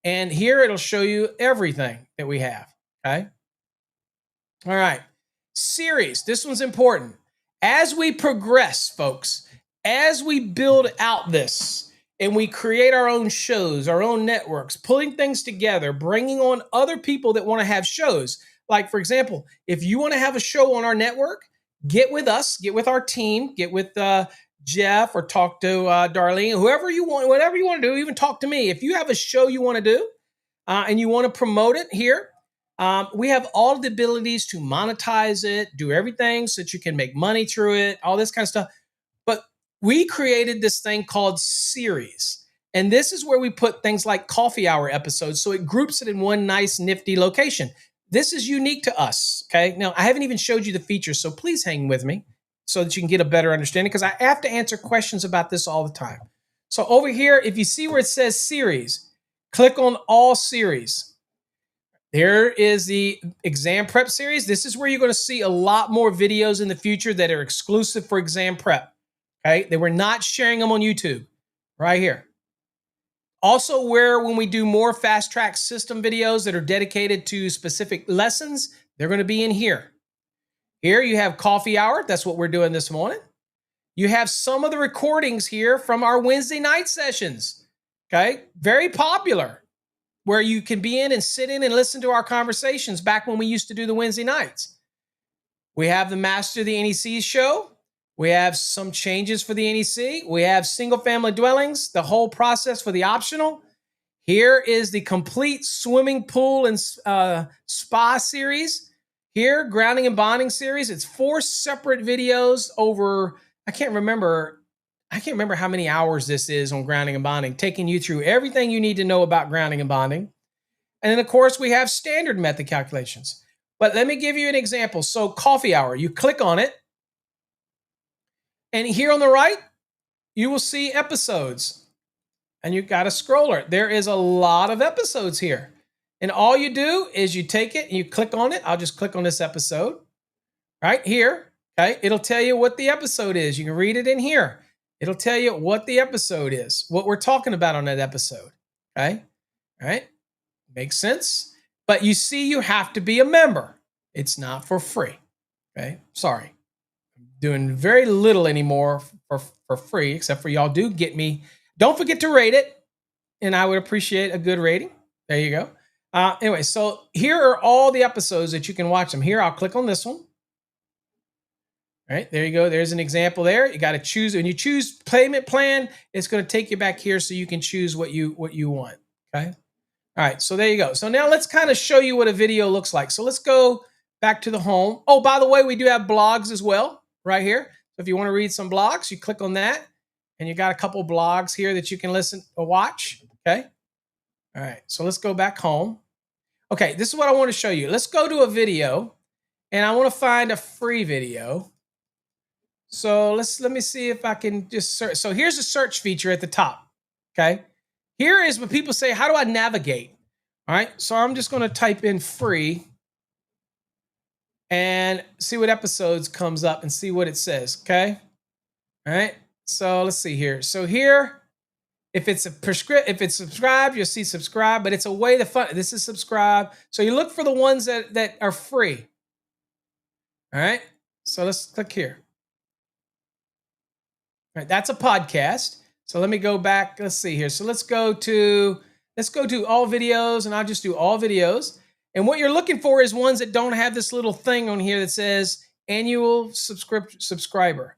and here it'll show you everything that we have, okay? All right. Series. This one's important. As we progress, folks, as we build out this, and we create our own shows, our own networks, pulling things together, bringing on other people that want to have shows. Like, for example, if you want to have a show on our network, get with us, get with our team, get with Jeff, or talk to Darlene, whoever you want, whatever you want to do, even talk to me. If you have a show you want to do and you want to promote it here, we have all the abilities to monetize it, do everything so that you can make money through it, all this kind of stuff. But we created this thing called Series. And this is where we put things like coffee hour episodes. So it groups it in one nice, nifty location. This is unique to us. Okay. Now, I haven't even showed you the features, so please hang with me. so that you can get a better understanding, because I have to answer questions about this all the time. So over here, if you see where it says series, click on all series. There is the exam prep series. This is where you're going to see a lot more videos in the future that are exclusive for exam prep. Okay, they were not sharing them on YouTube. Right here. Also, where when we do more fast track system videos that are dedicated to specific lessons, they're going to be in here. Here you have coffee hour. That's what we're doing this morning. You have some of the recordings here from our Wednesday night sessions. Okay, very popular, where you can be in and sit in and listen to our conversations back when we used to do the Wednesday nights. We have the Master of the NEC show. We have some changes for the NEC. We have single family dwellings, the whole process for the optional. Here is the complete swimming pool and spa series. Here, grounding and bonding series. It's 4 separate videos over, I can't remember how many hours this is on grounding and bonding, taking you through everything you need to know about grounding and bonding. And then, of course, we have standard method calculations. But let me give you an example. So coffee hour, you click on it. And here on the right, you will see episodes. And you got a scroller. There is a lot of episodes here. And all you do is you take it and you click on it. I'll just click on this episode right here. Okay. It'll tell you what the episode is. You can read it in here. It'll tell you what the episode is, what we're talking about on that episode. Okay. All right. Makes sense. But you see, you have to be a member. It's not for free. Okay. Sorry. Doing very little anymore for free, except for y'all do get me. Don't forget to rate it, and I would appreciate a good rating. There you go. Anyway, so here are all the episodes that you can watch them. Here, I'll click on this one. All right, there you go. There's an example there. You got to choose. When you choose payment plan, it's going to take you back here so you can choose what you want. Okay. All right, so there you go. So now let's kind of show you what a video looks like. So let's go back to the home. Oh, by the way, we do have blogs as well. Right here. So if you want to read some blogs, you click on that and you got a couple blogs here that you can listen or watch. Okay. All right. So let's go back home. Okay. This is what I want to show you. Let's go to a video and I want to find a free video. So let me see if I can just search. So here's a search feature at the top. Okay. Here is what people say, how do I navigate? All right. So I'm just going to type in free and see what episodes comes up and see what it says. Okay. All right. So let's see here. So here, if it's subscribed, you'll see subscribe, but it's a way to fund. This is subscribe. So you look for the ones that are free. All right. So let's click here. All right. That's a podcast. So let me go back. Let's see here. So let's go to all videos, and I'll just do all videos. And what you're looking for is ones that don't have this little thing on here that says annual subscriber.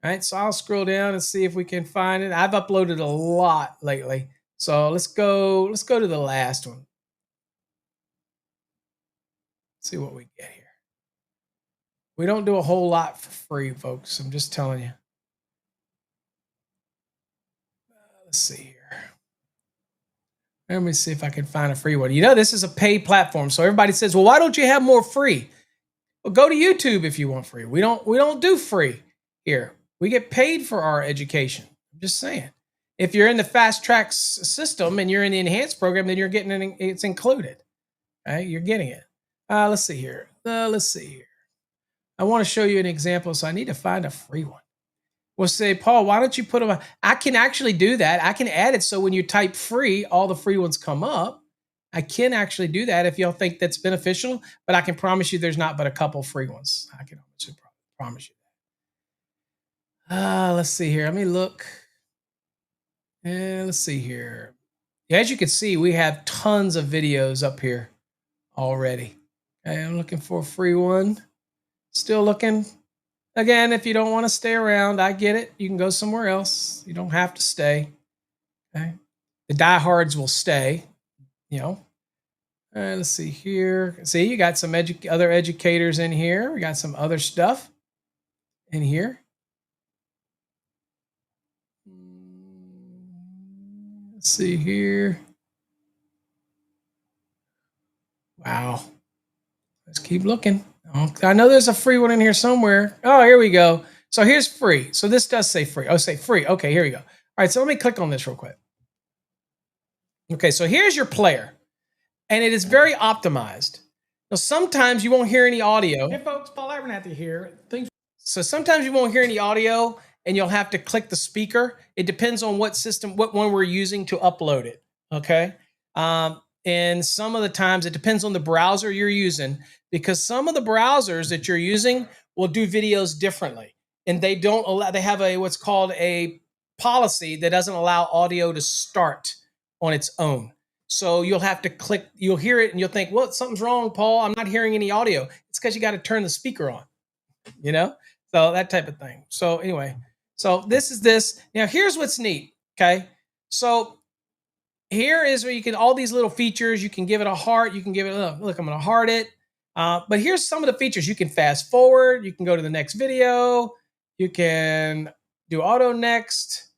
All right, so I'll scroll down and see if we can find it. I've uploaded a lot lately. So let's go to the last one. Let's see what we get here. We don't do a whole lot for free, folks. I'm just telling you. Let's see here. Let me see if I can find a free one. You know, this is a paid platform. So everybody says, well, why don't you have more free? Well, go to YouTube if you want free. We don't do free here. We get paid for our education. I'm just saying. If you're in the fast track system and you're in the enhanced program, then you're getting it. It's included. Okay, you're getting it. Let's see here. Let's see here. I want to show you an example, so I need to find a free one. We'll say, Paul, why don't you put them on? I can actually do that. I can add it so when you type free, all the free ones come up. I can actually do that if y'all think that's beneficial, but I can promise you there's not but a couple free ones. I can promise you that. Let's see here. Let me look. Let's see here. As you can see, we have tons of videos up here already. Okay, I'm looking for a free one. Still looking. Again, if you don't want to stay around, I get it. You can go somewhere else. You don't have to stay. Okay. The diehards will stay, you know. Let's see here. See, you got some other educators in here. We got some other stuff in here. Let's see here. Wow. Let's keep looking. I know there's a free one in here somewhere. Oh, here we go. So here's free. So this does say free. Oh, say free. Okay, here we go. All right, so let me click on this real quick. Okay, so here's your player, and it is very optimized. Now, sometimes you won't hear any audio. Hey, folks, Paul Abernathy here. So sometimes you won't hear any audio, and you'll have to click the speaker. It depends on what system, what one we're using to upload it. Okay. And some of the times it depends on the browser you're using, because some of the browsers that you're using will do videos differently, and they don't allow. They have a what's called a policy that doesn't allow audio to start on its own. So you'll have to click. You'll hear it, and you'll think, "Well, something's wrong, Paul. I'm not hearing any audio." It's because you got to turn the speaker on. You know, so that type of thing. So anyway, so this is this. Now here's what's neat. Okay, so here is where you can all these little features. You can give it a heart. You can give it look. I'm going to heart it. But here's some of the features. You can fast forward. You can go to the next video. You can do auto next.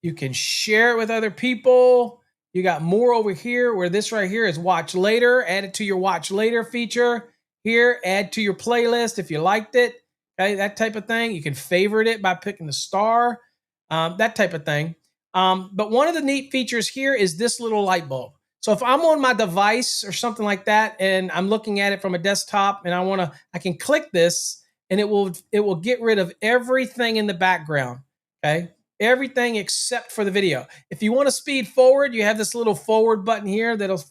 You can share it with other people. You got more over here where this right here is watch later. Add it to your watch later feature. Here, add to your playlist if you liked it. Okay, that type of thing. You can favorite it by picking the star. That type of thing. But one of the neat features here is this little light bulb. So if I'm on my device or something like that, and I'm looking at it from a desktop, and I can click this, and it will get rid of everything in the background. Okay, everything except for the video. If you want to speed forward, you have this little forward button here that'll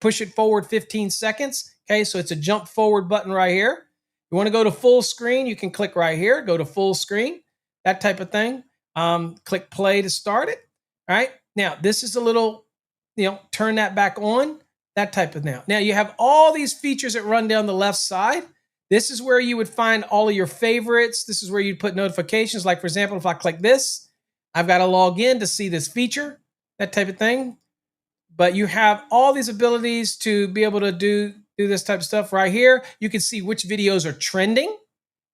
push it forward 15 seconds. Okay, so it's a jump forward button right here. You want to go to full screen, you can click right here, go to full screen, that type of thing. Click play to start it. All right. Now, this is a little, turn that back on, that type of now. Now, you have all these features that run down the left side. This is where you would find all of your favorites. This is where you'd put notifications. Like, for example, if I click this, I've got to log in to see this feature, that type of thing. But you have all these abilities to be able to do this type of stuff right here. You can see which videos are trending.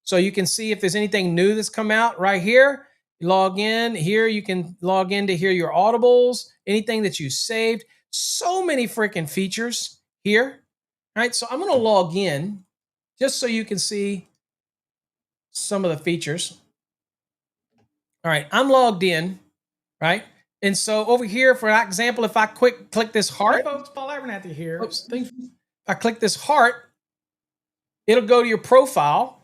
So you can see if there's anything new that's come out right here. Log in here. You can log in to hear your audibles, anything that you saved. So many freaking features here. All right. So I'm going to log in just so you can see some of the features. All right. I'm logged in. Right. And so over here, for example, if I click this heart. Hey folks, Paul Abernathy here. Oops, if I click this heart, it'll go to your profile.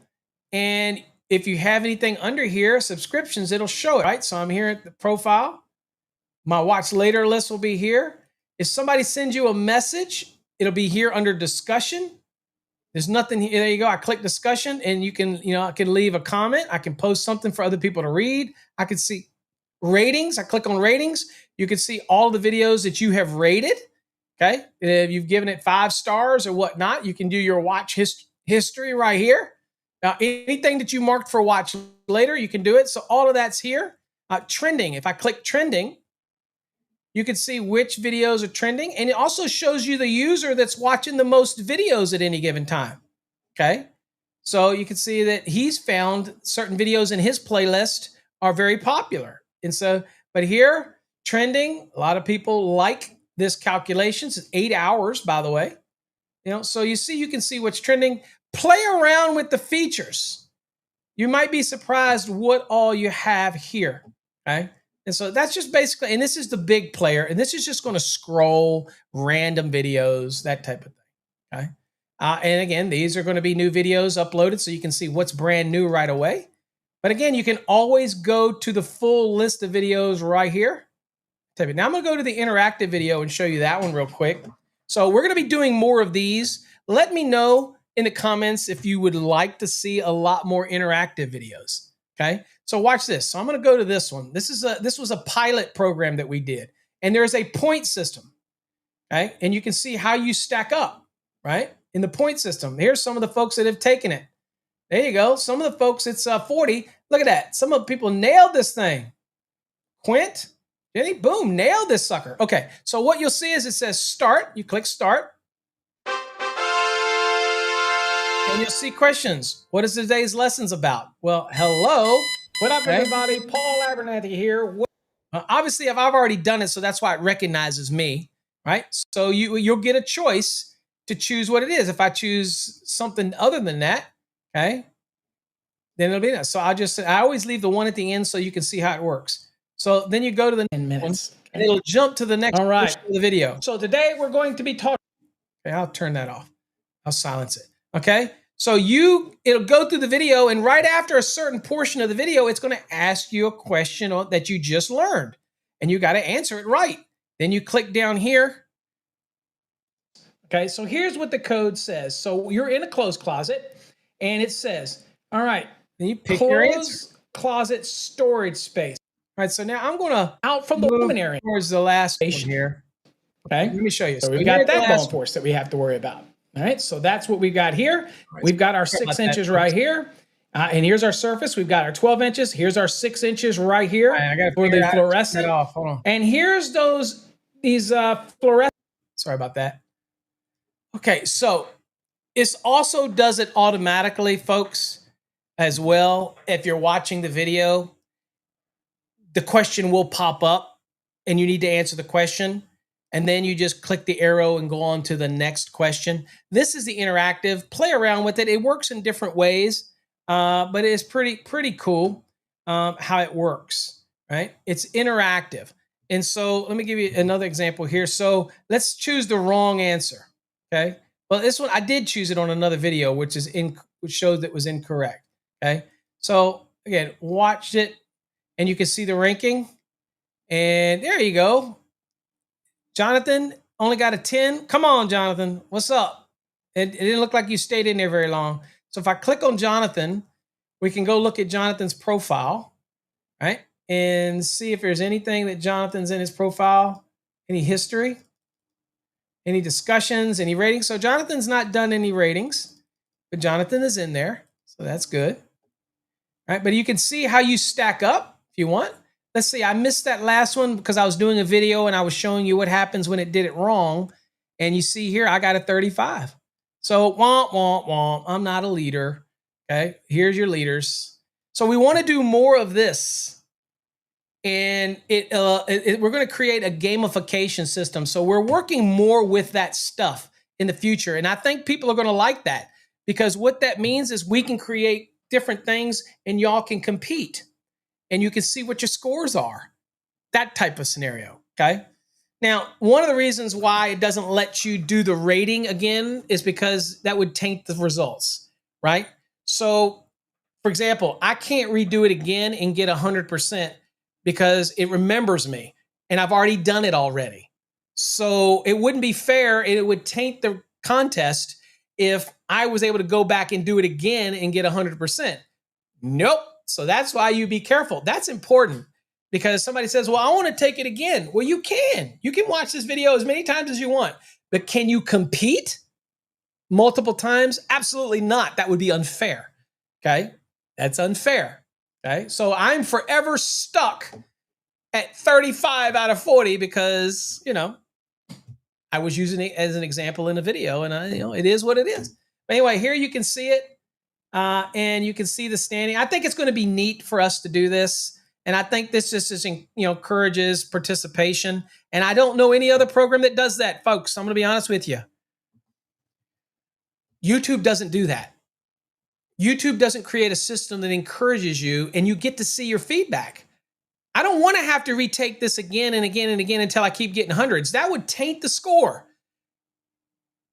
And if you have anything under here, subscriptions, it'll show it, right? So I'm here at the profile. My watch later list will be here. If somebody sends you a message, it'll be here under discussion. There's nothing here. There you go. I click discussion, and you can, I can leave a comment. I can post something for other people to read. I can see ratings. I click on ratings. You can see all the videos that you have rated. Okay. If you've given it 5 stars or whatnot, you can do your watch history right here. Now, anything that you marked for watch later, you can do it. So all of that's here. Trending. If I click trending, you can see which videos are trending. And it also shows you the user that's watching the most videos at any given time. Okay. So you can see that he's found certain videos in his playlist are very popular. And so, but here, trending, a lot of people like this calculations. It's 8 hours, by the way. So you can see what's trending. Play around with the features. You might be surprised what all you have here. Okay. And so that's just basically, and this is the big player, and this is just going to scroll random videos, that type of thing. Okay. And again, these are going to be new videos uploaded, so you can see what's brand new right away. But again, you can always go to the full list of videos right here. Now I'm going to go to the interactive video and show you that one real quick. So we're going to be doing more of these. Let me know in the comments if you would like to see a lot more interactive videos. Okay. So watch this. So I'm going to go to this one. This was a pilot program that we did, and there's a point system. Okay. And you can see how you stack up, right? In the point system. Here's some of the folks that have taken it. There you go. Some of the folks, it's 40. Look at that. Some of the people nailed this thing. Quint, Jenny, boom, nailed this sucker. Okay. So what you'll see is it says start. You click start. And you'll see questions. What is today's lessons about? Well, hello. What up, everybody? Paul Abernathy here. Obviously, I've already done it, so that's why it recognizes me, right? So you'll get a choice to choose what it is. If I choose something other than that, okay, then it'll be that. So I always leave the one at the end so you can see how it works. So then you go to the 10 minutes. one, and it'll jump to the next All right. portion of the video. So today we're going to be talking. Okay, I'll turn that off. I'll silence it. Okay. So it'll go through the video, and right after a certain portion of the video, it's going to ask you a question that you just learned, and you got to answer it right. Then you click down here. Okay, so here's what the code says. So you're in a clothes closet, and it says, all right, then you pick your answer. Clothes closet storage space. All right, so now I'm going to out from the living area towards the last one here. Okay, let me show you. So we've got that bone force that we have to worry about. All right, so that's what we got here. We've got our 6 inches right here. And here's our surface. We've got our 12 inches. Here's our 6 inches right here for the fluorescent. Off. Hold on. And here's these fluorescent. Sorry about that. Okay, so it also does it automatically, folks, as well. If you're watching the video, the question will pop up, and you need to answer the question. And then you just click the arrow and go on to the next question. This is the interactive. Play around with it. It works in different ways, but it's pretty cool how it works, right? It's interactive. And so let me give you another example here. So let's choose the wrong answer, okay? Well, this one, I did choose it on another video, which showed that it was incorrect, okay? So again, watched it, and you can see the ranking. And there you go. Jonathan only got a 10. Come on, Jonathan. What's up? It didn't look like you stayed in there very long. So if I click on Jonathan, we can go look at Jonathan's profile, right? And see if there's anything that Jonathan's in his profile, any history, any discussions, any ratings. So Jonathan's not done any ratings, but Jonathan is in there. So that's good. All right, but you can see how you stack up if you want. Let's see, I missed that last one because I was doing a video and I was showing you what happens when it did it wrong. And you see here, I got a 35. So womp, womp, womp. I'm not a leader. Okay, here's your leaders. So we want to do more of this. And we're going to create a gamification system. So we're working more with that stuff in the future. And I think people are going to like that, because what that means is we can create different things and y'all can compete. And you can see what your scores are. That type of scenario, okay? Now, one of the reasons why it doesn't let you do the rating again is because that would taint the results, right? So, for example, I can't redo it again and get 100% because it remembers me, and I've already done it already. So it wouldn't be fair, and it would taint the contest if I was able to go back and do it again and get 100%. Nope. So that's why you be careful. That's important, because somebody says, well, I want to take it again. Well, you can. You can watch this video as many times as you want, but can you compete multiple times? Absolutely not. That would be unfair. Okay. That's unfair. Okay. So I'm forever stuck at 35 out of 40 because, I was using it as an example in a video, and it is what it is. But anyway, here you can see it. And you can see the standing. I think it's going to be neat for us to do this. And I think this just encourages participation. And I don't know any other program that does that, folks. I'm going to be honest with you. YouTube doesn't do that. YouTube doesn't create a system that encourages you and you get to see your feedback. I don't want to have to retake this again and again and again until I keep getting hundreds. That would taint the score.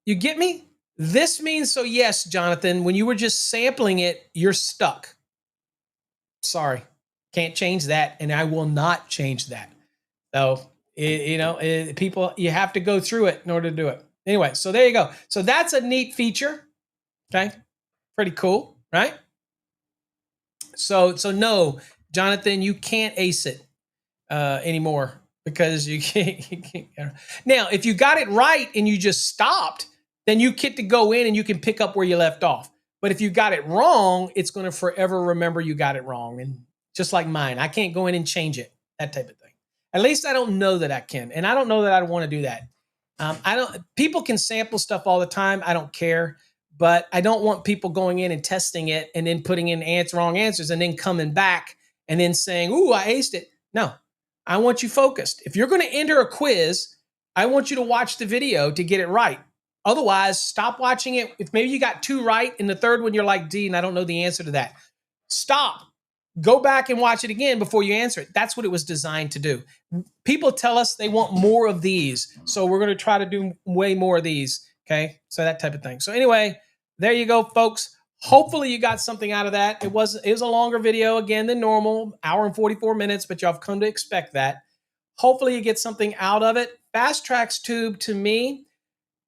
You get me? This means, so yes, Jonathan, when you were just sampling it, you're stuck. Sorry, can't change that, and I will not change that. So, people, you have to go through it in order to do it. Anyway, so there you go. So that's a neat feature. Okay, pretty cool, right? So no, Jonathan, you can't ace it anymore because you can't. Now, if you got it right and you just stopped, then you get to go in and you can pick up where you left off. But if you got it wrong, it's going to forever remember you got it wrong. And just like mine, I can't go in and change it, that type of thing. At least I don't know that I can. And I don't know that I want to do that. People can sample stuff all the time. I don't care. But I don't want people going in and testing it and then putting in wrong answers and then coming back and then saying, ooh, I aced it. No, I want you focused. If you're going to enter a quiz, I want you to watch the video to get it right. Otherwise, stop watching it. If maybe you got 2 right and the third one you're like, Dean, I don't know the answer to that. stop. Go back and watch it again before you answer it. That's what it was designed to do. People tell us they want more of these. So we're going to try to do way more of these. Okay. So that type of thing. So anyway, there you go, folks. Hopefully you got something out of that. It was a longer video again than normal, hour and 44 minutes, but y'all have come to expect that. Hopefully you get something out of it. Fast Tracks Tube to me.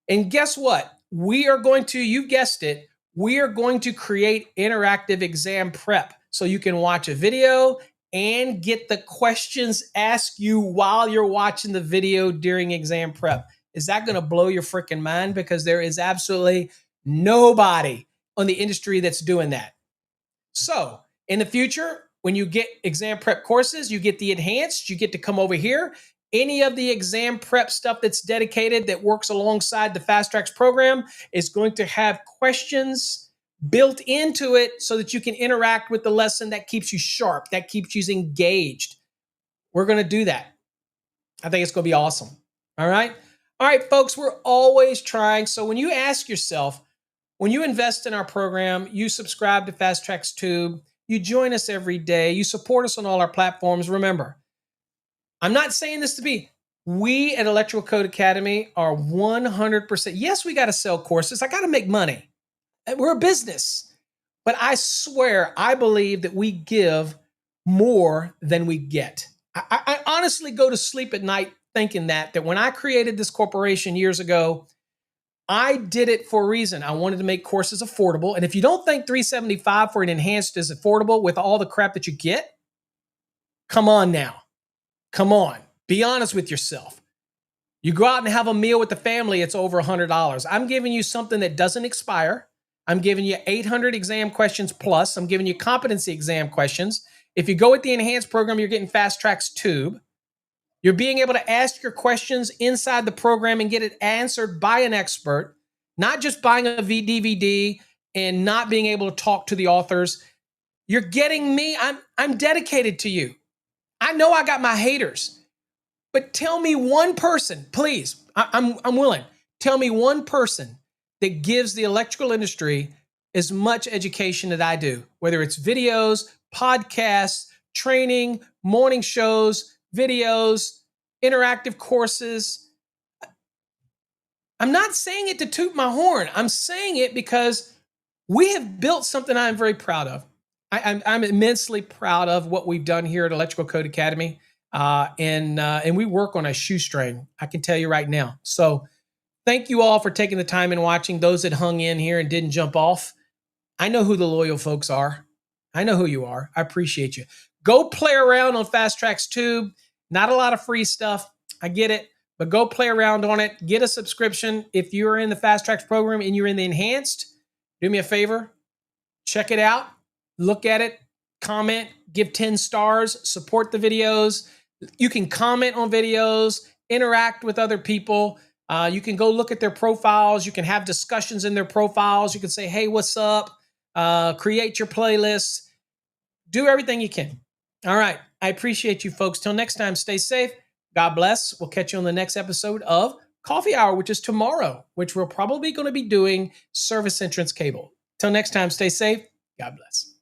And guess what? We are going to, you guessed it, we are going to create interactive exam prep. So you can watch a video and get the questions asked you while you're watching the video during exam prep. Is that going to blow your freaking mind? Because there is absolutely nobody on the industry that's doing that. So in the future, when you get exam prep courses, you get the enhanced, you get to come over here. Any of the exam prep stuff that's dedicated that works alongside the Fast Tracks program is going to have questions built into it so that you can interact with the lesson. That keeps you sharp, that keeps you engaged. We're going to do that. I think it's going to be awesome. All right, folks, we're always trying. So when you ask yourself, when you invest in our program, you subscribe to Fast Tracks Tube, you join us every day, you support us on all our platforms. Remember, I'm not saying this to be, we at Electrical Code Academy are 100%. Yes, we got to sell courses. I got to make money. We're a business. But I swear, I believe that we give more than we get. I honestly go to sleep at night thinking that when I created this corporation years ago, I did it for a reason. I wanted to make courses affordable. And if you don't think $375 for an enhanced is affordable with all the crap that you get, come on now. Come on. Be honest with yourself. You go out and have a meal with the family, it's over $100. I'm giving you something that doesn't expire. I'm giving you 800 exam questions plus. I'm giving you competency exam questions. If you go with the enhanced program, you're getting Fast Tracks Tube. You're being able to ask your questions inside the program and get it answered by an expert, not just buying a DVD and not being able to talk to the authors. You're getting me. I'm dedicated to you. I know I got my haters, but tell me one person, please. I'm willing. Tell me one person that gives the electrical industry as much education that I do, whether it's videos, podcasts, training, morning shows, videos, interactive courses. I'm not saying it to toot my horn. I'm saying it because we have built something I'm very proud of. I'm immensely proud of what we've done here at Electrical Code Academy. And we work on a shoestring, I can tell you right now. So thank you all for taking the time and watching. Those that hung in here and didn't jump off. I know who the loyal folks are. I know who you are. I appreciate you. Go play around on Fast Tracks Tube. Not a lot of free stuff. I get it. But go play around on it. Get a subscription. If you're in the Fast Tracks program and you're in the enhanced, do me a favor. Check it out. Look at it. Comment. Give 10 stars. Support the videos. You can comment on videos. Interact with other people. You can go look at their profiles. You can have discussions in their profiles. You can say, hey, what's up? Create your playlists. Do everything you can. All right. I appreciate you folks. Till next time, stay safe. God bless. We'll catch you on the next episode of Coffee Hour, which is tomorrow, which we're probably going to be doing service entrance cable. Till next time, stay safe. God bless.